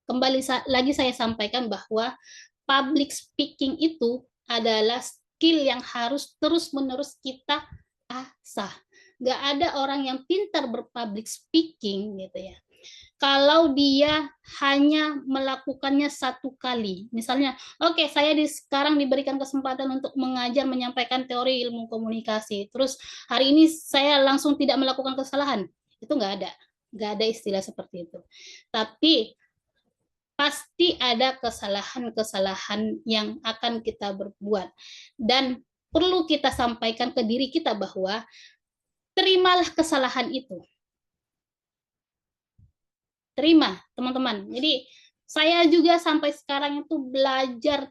Kembali lagi saya sampaikan bahwa public speaking itu adalah skill yang harus terus-menerus kita asah. Nggak ada orang yang pintar berpublic speaking gitu ya. Kalau dia hanya melakukannya 1 kali, misalnya, oke, saya sekarang diberikan kesempatan untuk mengajar menyampaikan teori ilmu komunikasi, terus hari ini saya langsung tidak melakukan kesalahan, itu nggak ada istilah seperti itu. Tapi pasti ada kesalahan-kesalahan yang akan kita berbuat, dan perlu kita sampaikan ke diri kita bahwa terimalah kesalahan itu. Terima, teman-teman. Jadi saya juga sampai sekarang itu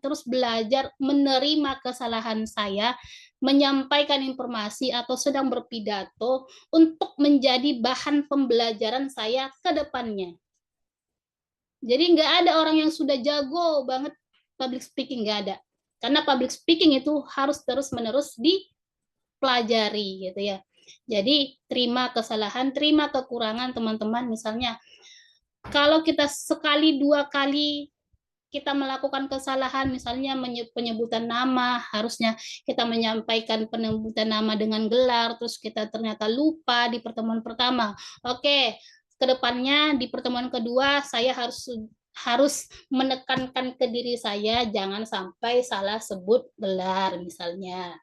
terus belajar menerima kesalahan saya, menyampaikan informasi atau sedang berpidato untuk menjadi bahan pembelajaran saya ke depannya. Jadi nggak ada orang yang sudah jago banget public speaking, nggak ada. Karena public speaking itu harus terus-menerus dipelajari gitu ya. Jadi terima kesalahan, terima kekurangan teman-teman. Misalnya kalau kita sekali 2 kali kita melakukan kesalahan, misalnya penyebutan nama, harusnya kita menyampaikan penyebutan nama dengan gelar, terus kita ternyata lupa di pertemuan pertama. Oke, kedepannya di pertemuan kedua saya harus menekankan ke diri saya jangan sampai salah sebut gelar misalnya.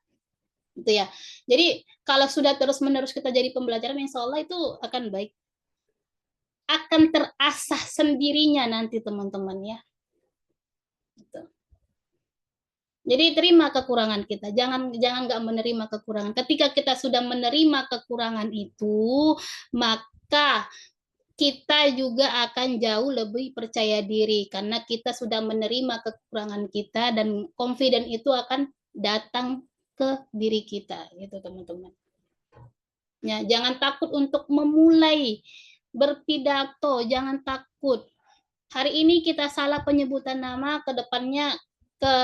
Itu ya. Jadi kalau sudah terus-menerus kita jadi pembelajaran, insya Allah itu akan baik. Akan terasah sendirinya nanti teman-teman ya. Gitu. Jadi terima kekurangan kita, jangan nggak menerima kekurangan. Ketika kita sudah menerima kekurangan itu, maka kita juga akan jauh lebih percaya diri karena kita sudah menerima kekurangan kita dan confident itu akan datang ke diri kita, gitu teman-teman. Ya, jangan takut untuk memulai berpidato, jangan takut. Hari ini kita salah penyebutan nama, ke depannya ke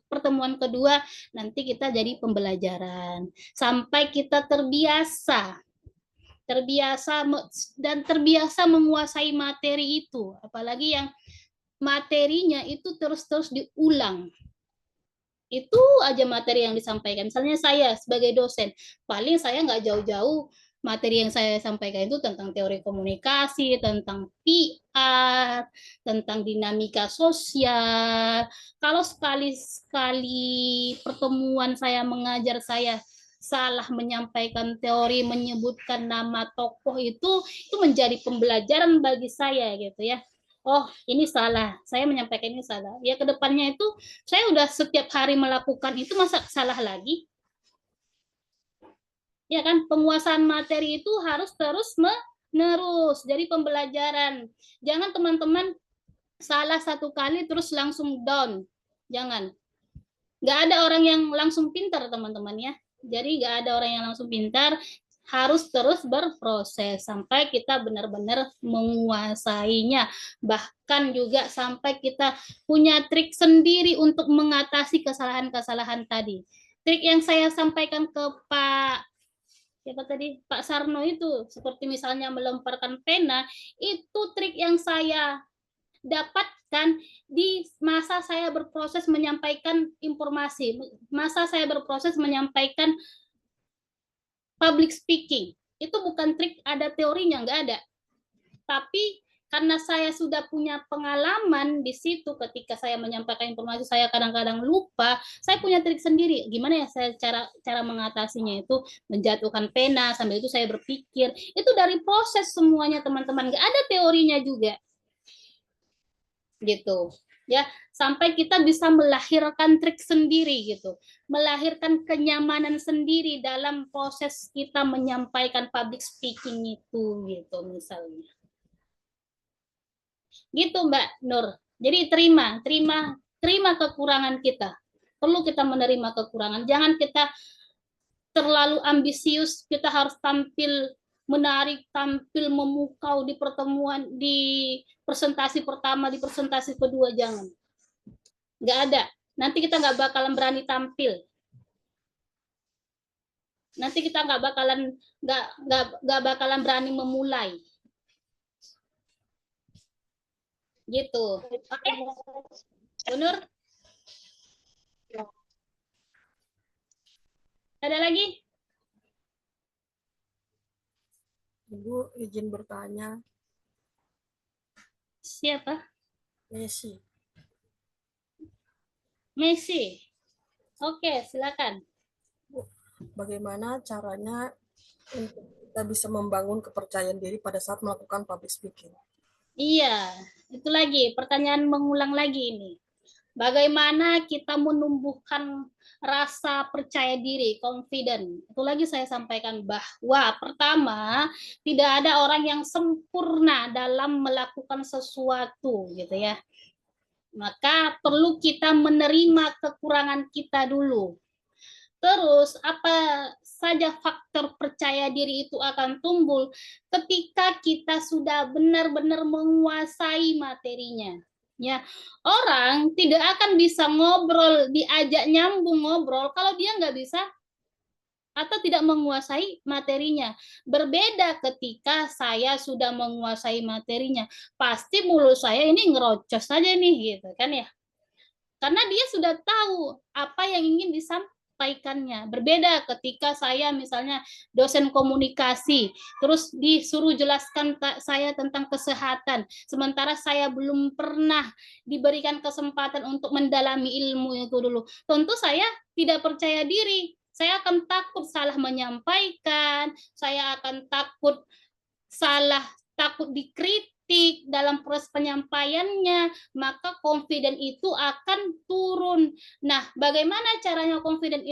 pertemuan kedua nanti kita jadi pembelajaran sampai kita terbiasa dan terbiasa menguasai materi itu, apalagi yang materinya itu terus-terus diulang. Itu aja materi yang disampaikan. Misalnya saya sebagai dosen, paling saya nggak jauh-jauh materi yang saya sampaikan itu tentang teori komunikasi, tentang PR, tentang dinamika sosial. Kalau sekali-sekali pertemuan saya mengajar saya salah menyampaikan teori, menyebutkan nama tokoh itu menjadi pembelajaran bagi saya gitu ya. Oh, ini salah. Saya menyampaikan ini salah. Ya, kedepannya itu saya udah setiap hari melakukan itu, masa salah lagi? Ya kan, penguasaan materi itu harus terus menerus. Jadi pembelajaran. Jangan teman-teman salah satu kali terus langsung down. Jangan. Nggak ada orang yang langsung pintar, teman-teman ya. Jadi nggak ada orang yang langsung pintar. Harus terus berproses sampai kita benar-benar menguasainya. Bahkan juga sampai kita punya trik sendiri untuk mengatasi kesalahan-kesalahan tadi. Trik yang saya sampaikan ke Pak siapa tadi, Pak Sarno itu, seperti misalnya melemparkan pena, itu trik yang saya dapatkan di masa saya berproses menyampaikan informasi, masa saya berproses menyampaikan public speaking. Itu bukan trik ada teorinya, nggak ada. Tapi karena saya sudah punya pengalaman di situ ketika saya menyampaikan informasi, saya kadang-kadang lupa, saya punya trik sendiri. Gimana ya saya cara mengatasinya itu menjatuhkan pena, sambil itu saya berpikir. Itu dari proses semuanya teman-teman, nggak ada teorinya juga. Gitu. Ya, sampai kita bisa melahirkan trik sendiri gitu. Melahirkan kenyamanan sendiri dalam proses kita menyampaikan public speaking itu gitu misalnya. Gitu Mbak Nur. Jadi terima kekurangan kita. Perlu kita menerima kekurangan. Jangan kita terlalu ambisius, kita harus tampil menarik, tampil memukau di pertemuan, di presentasi pertama, di presentasi kedua, jangan. Nggak ada. Nanti kita nggak bakalan berani tampil. Nanti kita nggak bakalan berani memulai. Gitu. Oke. Nur? Ada lagi? Ibu izin bertanya. Siapa? Messi. Messi. Oke, silakan. Bagaimana caranya untuk kita bisa membangun kepercayaan diri pada saat melakukan public speaking? Iya, itu lagi pertanyaan mengulang lagi ini. Bagaimana kita menumbuhkan rasa percaya diri, confident. Itu lagi saya sampaikan bahwa pertama, tidak ada orang yang sempurna dalam melakukan sesuatu gitu ya. Maka perlu kita menerima kekurangan kita dulu. Terus apa saja faktor percaya diri itu akan tumbuh ketika kita sudah benar-benar menguasai materinya. Ya, orang tidak akan bisa ngobrol, diajak nyambung ngobrol kalau dia nggak bisa atau tidak menguasai materinya. Berbeda ketika saya sudah menguasai materinya, pasti mulut saya ini ngerocos saja nih, gitu kan ya. Karena dia sudah tahu apa yang ingin disampaikannya. Berbeda ketika saya misalnya dosen komunikasi, terus disuruh jelaskan saya tentang kesehatan, sementara saya belum pernah diberikan kesempatan untuk mendalami ilmu itu dulu. Tentu saya tidak percaya diri. Saya akan takut salah menyampaikan, saya akan takut dikritik dalam proses penyampaiannya, maka confident itu akan turun. Nah, bagaimana caranya confident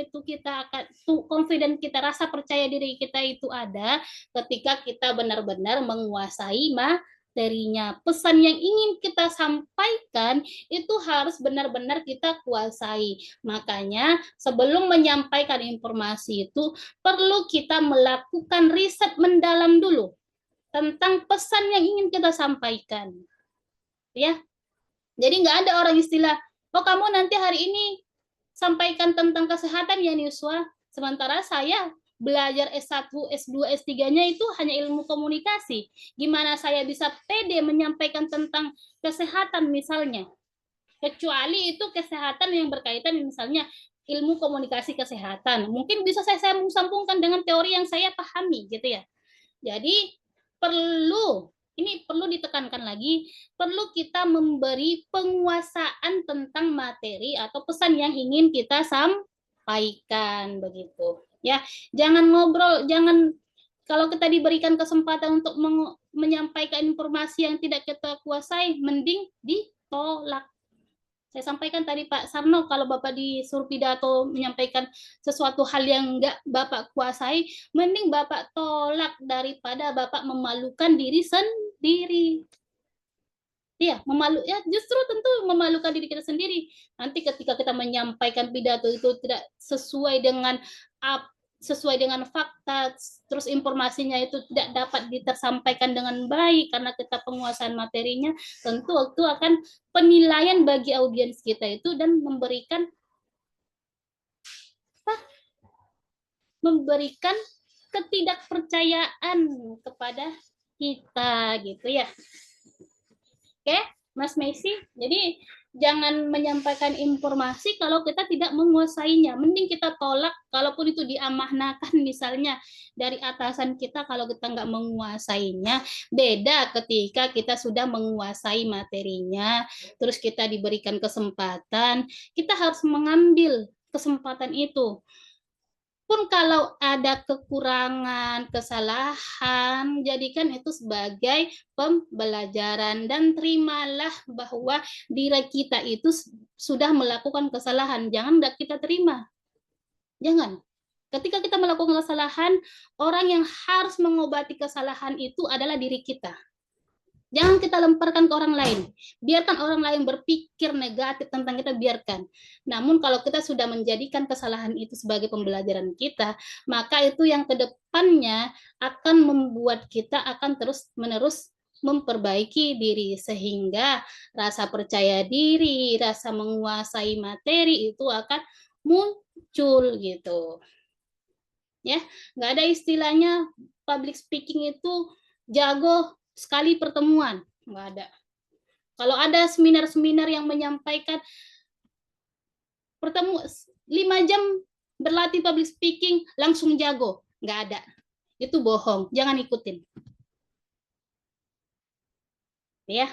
kita rasa percaya diri kita itu ada ketika kita benar-benar menguasai materinya. Pesan yang ingin kita sampaikan itu harus benar-benar kita kuasai. Makanya sebelum menyampaikan informasi itu perlu kita melakukan riset mendalam dulu tentang pesan yang ingin kita sampaikan. Ya. Jadi nggak ada orang istilah, oh kamu nanti hari ini sampaikan tentang kesehatan ya Nuswa, sementara saya belajar S1, S2, S3-nya itu hanya ilmu komunikasi. Gimana saya bisa pede menyampaikan tentang kesehatan misalnya? Kecuali itu kesehatan yang berkaitan misalnya ilmu komunikasi kesehatan. Mungkin bisa saya sambungkan dengan teori yang saya pahami gitu ya. Jadi perlu ditekankan lagi, perlu kita memberi penguasaan tentang materi atau pesan yang ingin kita sampaikan begitu. Ya, jangan ngobrol, kalau kita diberikan kesempatan untuk menyampaikan informasi yang tidak kita kuasai, mending ditolak. Saya sampaikan tadi Pak Sarno, kalau Bapak disuruh pidato menyampaikan sesuatu hal yang enggak Bapak kuasai, mending Bapak tolak daripada Bapak memalukan diri sendiri. Iya, ya justru tentu memalukan diri kita sendiri. Nanti ketika kita menyampaikan pidato itu tidak sesuai dengan fakta, terus informasinya itu tidak dapat tersampaikan dengan baik karena kita penguasaan materinya, tentu itu akan penilaian bagi audiens kita itu dan memberikan ketidakpercayaan kepada kita gitu ya. Oke, Mas Messi. Jadi jangan menyampaikan informasi kalau kita tidak menguasainya. Mending kita tolak, kalaupun itu diamanahkan misalnya dari atasan kita, kalau kita nggak menguasainya. Beda ketika kita sudah menguasai materinya, terus kita diberikan kesempatan, kita harus mengambil kesempatan itu. Pun kalau ada kekurangan, kesalahan, jadikan itu sebagai pembelajaran dan terimalah bahwa diri kita itu sudah melakukan kesalahan. Jangan nggak kita terima. Jangan. Ketika kita melakukan kesalahan, orang yang harus mengobati kesalahan itu adalah diri kita. Jangan kita lemparkan ke orang lain. Biarkan orang lain berpikir negatif tentang kita, biarkan. Namun kalau kita sudah menjadikan kesalahan itu sebagai pembelajaran kita, maka itu yang kedepannya akan membuat kita akan terus-menerus memperbaiki diri, sehingga rasa percaya diri, rasa menguasai materi itu akan muncul gitu. Ya, nggak ada istilahnya public speaking itu jago sekali pertemuan, nggak ada. Kalau ada seminar-seminar yang menyampaikan 5 jam berlatih public speaking langsung jago, nggak ada. Itu bohong, jangan ikutin. Ya,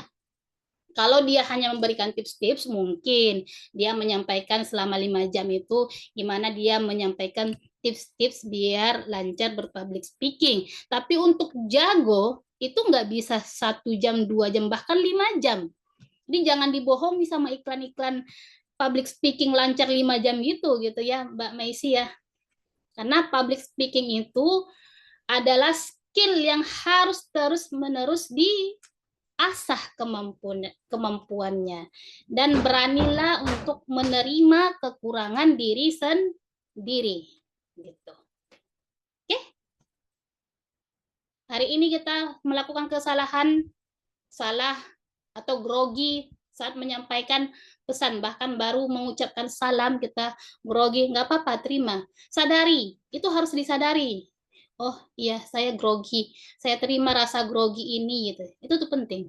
kalau dia hanya memberikan tips-tips, mungkin dia menyampaikan selama 5 jam itu gimana dia menyampaikan tips-tips biar lancar berpublic speaking. Tapi untuk jago itu nggak bisa 1 jam, 2 jam, bahkan 5 jam. Jadi jangan dibohongi sama iklan-iklan public speaking lancar 5 jam gitu ya, Mbak Maisi ya. Karena public speaking itu adalah skill yang harus terus-menerus diasah kemampuannya. Dan beranilah untuk menerima kekurangan diri sendiri. Gitu. Hari ini kita melakukan kesalahan, salah atau grogi saat menyampaikan pesan, bahkan baru mengucapkan salam kita grogi, nggak apa-apa, terima. Sadari, itu harus disadari. Oh iya, saya grogi, saya terima rasa grogi ini gitu. Itu tuh penting.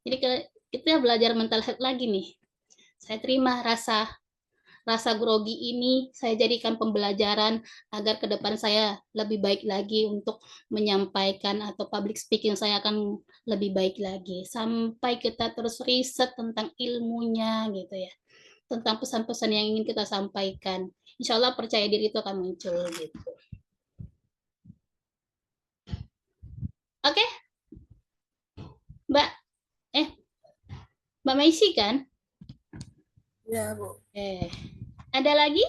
Jadi kita belajar mental health lagi nih. Saya terima rasa grogi ini, saya jadikan pembelajaran agar ke depan saya lebih baik lagi untuk menyampaikan atau public speaking saya akan lebih baik lagi. Sampai kita terus riset tentang ilmunya gitu ya. Tentang pesan-pesan yang ingin kita sampaikan. Insya Allah percaya diri itu akan muncul gitu. Oke? Mbak Maisi kan? Ya, Bu. Ada lagi?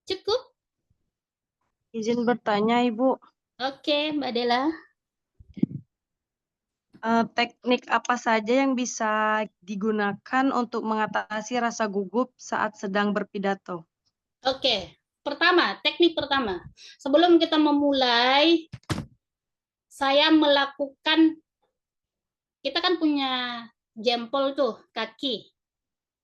Cukup? Izin bertanya, Ibu. Oke, Mbak Dela. Teknik apa saja yang bisa digunakan untuk mengatasi rasa gugup saat sedang berpidato? Oke, teknik pertama. Sebelum kita memulai, saya melakukan, kita kan punya jempol tuh, kaki.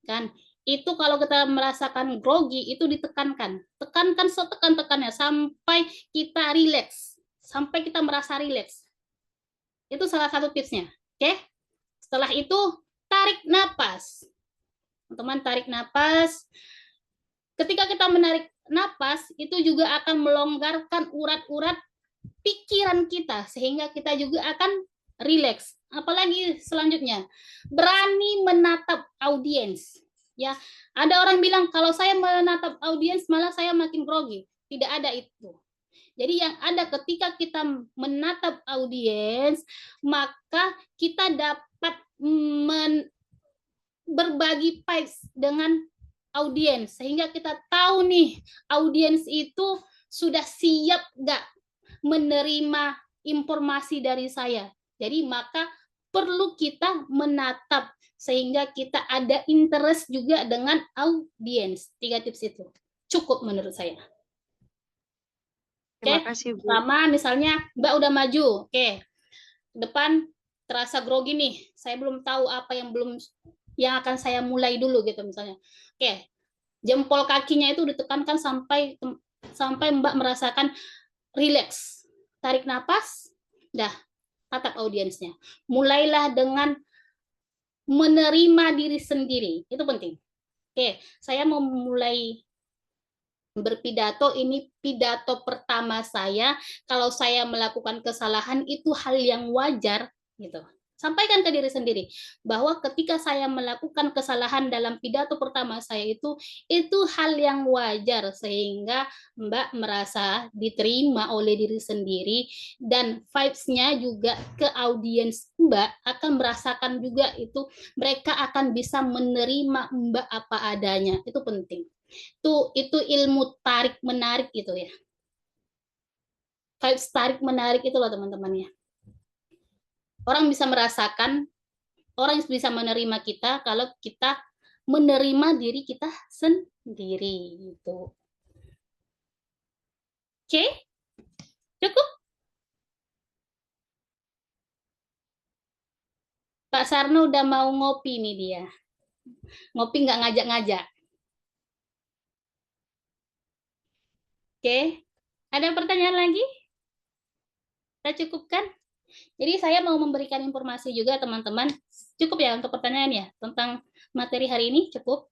Kan? Itu kalau kita merasakan grogi itu ditekankan, setekan-tekannya sampai kita rileks, sampai kita merasa rileks. Itu salah satu tipsnya. Oke? Setelah itu tarik napas. Teman-teman tarik napas. Ketika kita menarik napas itu juga akan melonggarkan urat-urat pikiran kita sehingga kita juga akan rileks. Apalagi selanjutnya, berani menatap audiens. Ya, ada orang bilang kalau saya menatap audiens malah saya makin grogi. Tidak ada itu. Jadi yang ada ketika kita menatap audiens, maka kita dapat berbagi vibes dengan audiens sehingga kita tahu nih audiens itu sudah siap nggak menerima informasi dari saya. Jadi maka perlu kita menatap sehingga kita ada interest juga dengan audiens. 3 tips itu cukup menurut saya. Oke, pertama misalnya Mbak udah maju, oke, depan terasa grogi nih, saya belum tahu apa yang akan saya mulai dulu gitu misalnya. Oke, jempol kakinya itu ditekankan sampai Mbak merasakan relax, tarik napas, dah tatap audiensnya. Mulailah dengan menerima diri sendiri, itu penting. Oke, saya mau mulai berpidato, ini pidato pertama saya. Kalau saya melakukan kesalahan itu hal yang wajar gitu. Sampaikan ke diri sendiri bahwa ketika saya melakukan kesalahan dalam pidato pertama saya itu hal yang wajar sehingga Mbak merasa diterima oleh diri sendiri dan vibes-nya juga ke audiens Mbak akan merasakan juga itu, mereka akan bisa menerima Mbak apa adanya. Itu penting. Itu ilmu tarik menarik itu ya. Vibes tarik menarik itu loh teman-teman ya. Orang bisa merasakan, orang bisa menerima kita kalau kita menerima diri kita sendiri gitu. Oke? Cukup? Pak Sarno udah mau ngopi nih dia. Ngopi nggak ngajak-ngajak. Oke, ada pertanyaan lagi? Kita cukupkan? Jadi saya mau memberikan informasi juga teman-teman. Cukup ya untuk pertanyaan ya tentang materi hari ini, cukup?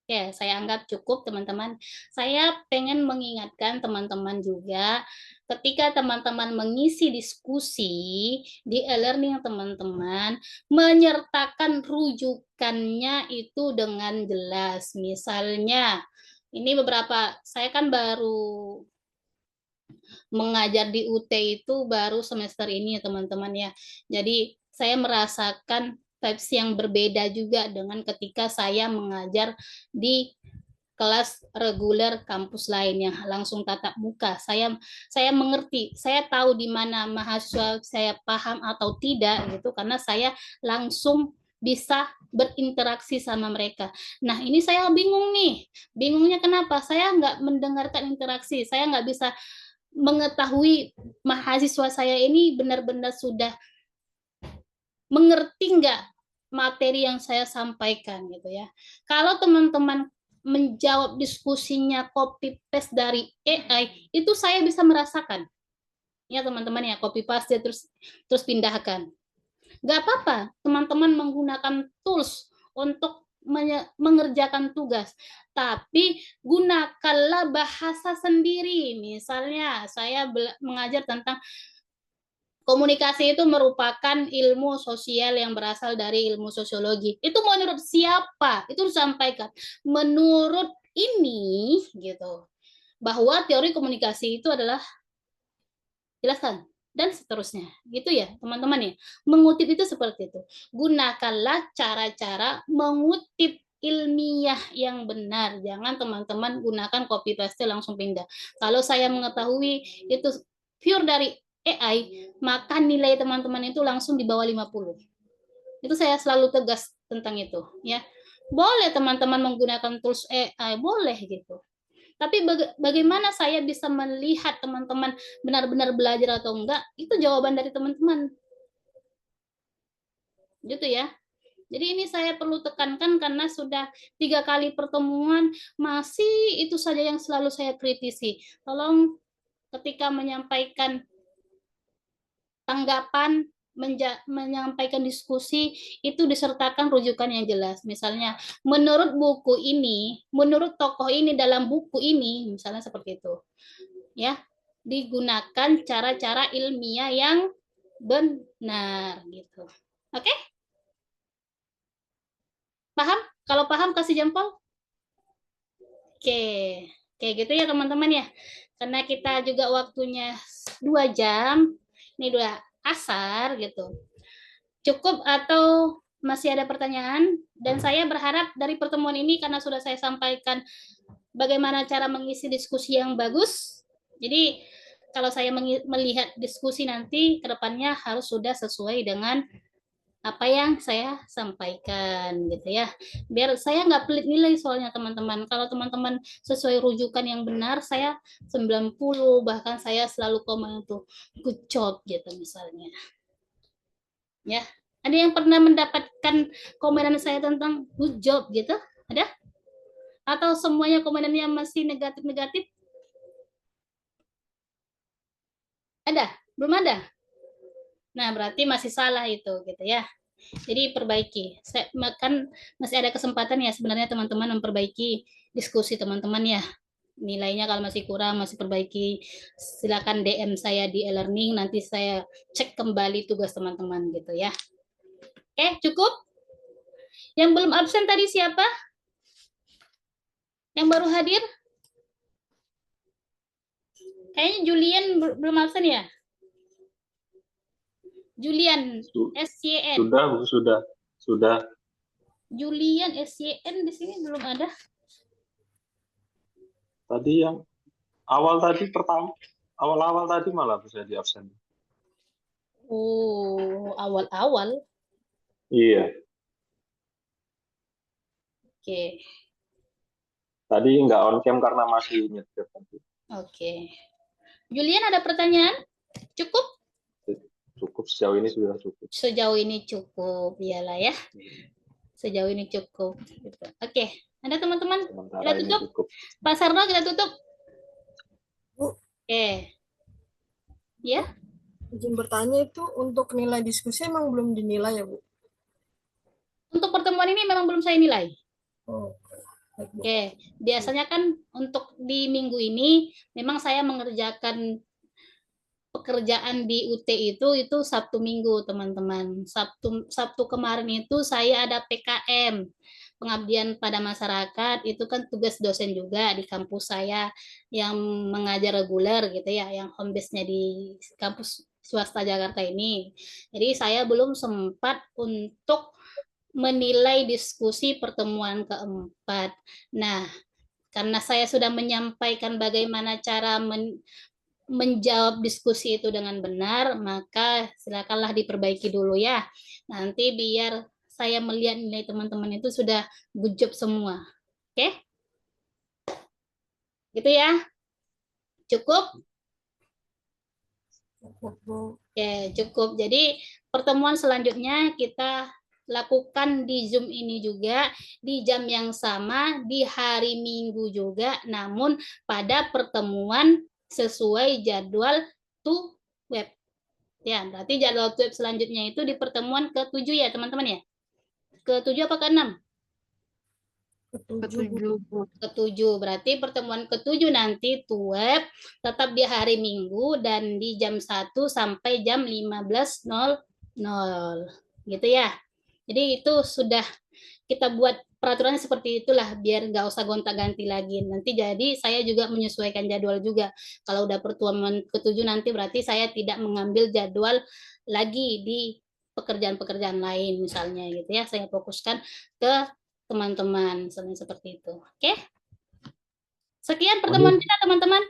Ya, saya anggap cukup teman-teman. Saya pengen mengingatkan teman-teman juga ketika teman-teman mengisi diskusi di e-learning teman-teman, menyertakan rujukannya itu dengan jelas. Misalnya, ini beberapa, saya kan baru mengajar di UT itu baru semester ini ya teman-teman ya. Jadi saya merasakan vibes yang berbeda juga dengan ketika saya mengajar di kelas reguler kampus lain yang langsung tatap muka. Saya mengerti, saya tahu di mana mahasiswa saya paham atau tidak gitu karena saya langsung bisa berinteraksi sama mereka. Nah ini saya bingung nih, bingungnya kenapa? Saya nggak mendengarkan interaksi, saya nggak bisa mengetahui mahasiswa saya ini benar-benar sudah mengerti nggak materi yang saya sampaikan gitu ya. Kalau teman-teman menjawab diskusinya copy paste dari AI, itu saya bisa merasakan. Ya teman-teman ya, copy paste terus pindahkan. Nggak apa-apa, teman-teman menggunakan tools untuk mengerjakan tugas, tapi gunakanlah bahasa sendiri. Misalnya saya mengajar tentang komunikasi itu merupakan ilmu sosial yang berasal dari ilmu sosiologi. Itu menurut siapa? Itu disampaikan. Menurut ini gitu. Bahwa teori komunikasi itu adalah jelaskan dan seterusnya. Gitu ya, teman-teman ya. Mengutip itu seperti itu. Gunakanlah cara-cara mengutip ilmiah yang benar. Jangan teman-teman gunakan copy paste langsung pindah. Kalau saya mengetahui itu pure dari AI, maka nilai teman-teman itu langsung di bawah 50. Itu saya selalu tegas tentang itu, ya. Boleh teman-teman menggunakan tools AI, boleh gitu. Tapi bagaimana saya bisa melihat teman-teman benar-benar belajar atau enggak? Itu jawaban dari teman-teman. Gitu ya. Jadi ini saya perlu tekankan karena sudah 3 kali pertemuan masih itu saja yang selalu saya kritisi. Tolong ketika menyampaikan tanggapan, menyampaikan diskusi itu disertakan rujukan yang jelas. Misalnya menurut buku ini, menurut tokoh ini dalam buku ini, misalnya seperti itu. Ya, digunakan cara-cara ilmiah yang benar gitu. Oke? Paham? Kalau paham kasih jempol. Oke. Kayak gitu ya teman-teman ya. Karena kita juga waktunya 2 jam. Ini 2 asar gitu. Cukup atau masih ada pertanyaan, dan saya berharap dari pertemuan ini karena sudah saya sampaikan bagaimana cara mengisi diskusi yang bagus. Jadi kalau saya melihat diskusi nanti ke depannya harus sudah sesuai dengan apa yang saya sampaikan gitu ya. Biar saya nggak pelit nilai soalnya teman-teman. Kalau teman-teman sesuai rujukan yang benar, saya 90, bahkan saya selalu komen itu good job gitu misalnya. Ya. Ada yang pernah mendapatkan komenan saya tentang good job gitu? Ada? Atau semuanya komenannya masih negatif-negatif? Ada? Belum ada? Nah, berarti masih salah itu gitu ya. Jadi perbaiki. Kan masih ada kesempatan ya sebenarnya teman-teman memperbaiki diskusi teman-teman ya. Nilainya kalau masih kurang, masih perbaiki. Silakan DM saya di e-learning, nanti saya cek kembali tugas teman-teman gitu ya. Oke, cukup? Yang belum absen tadi siapa? Yang baru hadir? Kayaknya Julian belum absen ya? Julian SYN. Sudah, Bu, sudah. Julian SYN di sini belum ada. Tadi yang awal tadi malah bisa di absen. Oh, awal-awal. Iya. Oke. Tadi nggak on cam karena masih nyetir tadi. Oke. Julian ada pertanyaan? Cukup? Cukup, sejauh ini sudah cukup. Sejauh ini cukup, iyalah ya. Sejauh ini cukup. Gitu. Oke, ada teman-teman? Kita tutup. Pak Sarno, kita tutup. Oke. Ya? Izin bertanya, itu untuk nilai diskusi emang belum dinilai ya, Bu? Untuk pertemuan ini memang belum saya nilai. Oh. Oke, biasanya kan untuk di minggu ini memang saya mengerjakan pekerjaan di UT itu Sabtu Minggu teman-teman. Sabtu kemarin itu saya ada PKM, pengabdian pada masyarakat, itu kan tugas dosen juga di kampus saya yang mengajar reguler gitu ya, yang home base-nya di kampus swasta Jakarta ini. Jadi saya belum sempat untuk menilai diskusi pertemuan keempat. Nah, karena saya sudah menyampaikan bagaimana cara menjawab diskusi itu dengan benar, maka silakanlah diperbaiki dulu ya. Nanti biar saya melihat nilai teman-teman itu sudah good job semua. Oke? Gitu ya? Cukup? Oke, cukup. Jadi pertemuan selanjutnya kita lakukan di Zoom ini juga di jam yang sama di hari Minggu juga, namun pada pertemuan sesuai jadwal web. Ya, berarti jadwal web selanjutnya itu di pertemuan ke-7 ya, teman-teman ya? Ke-7 apa ke-6? Ke-7. Berarti pertemuan ke-7 nanti web tetap di hari Minggu dan di jam 1 sampai jam 15.00. Gitu ya. Jadi itu sudah kita buat peraturannya seperti itulah, biar nggak usah gonta-ganti lagi. Nanti jadi saya juga menyesuaikan jadwal juga. Kalau udah pertemuan ke-7 nanti berarti saya tidak mengambil jadwal lagi di pekerjaan-pekerjaan lain misalnya gitu ya. Saya fokuskan ke teman-teman misalnya seperti itu. Oke? Sekian pertemuan kita teman-teman.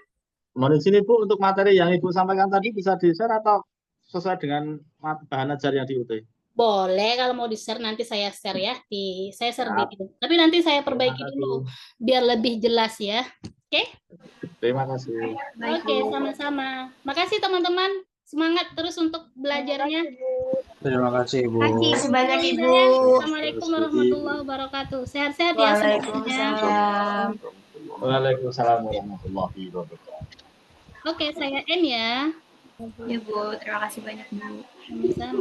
Mohon izin Ibu, untuk materi yang Ibu sampaikan tadi bisa di-share atau sesuai dengan bahan ajar yang di UT? Boleh, kalau mau di-share nanti saya share ya. Saya share di itu. Tapi nanti saya perbaiki dulu biar lebih jelas ya. Oke? Terima kasih. Oke, sama-sama. Makasih teman-teman. Semangat terus untuk belajarnya. Terima kasih Ibu. Terima kasih banyak Ibu. Assalamualaikum warahmatullahi wabarakatuh. Sehat-sehat ya semuanya. Waalaikumsalam warahmatullahi wabarakatuh. Oke, saya N ya. Ya Bu, terima kasih banyak Bu. Sama.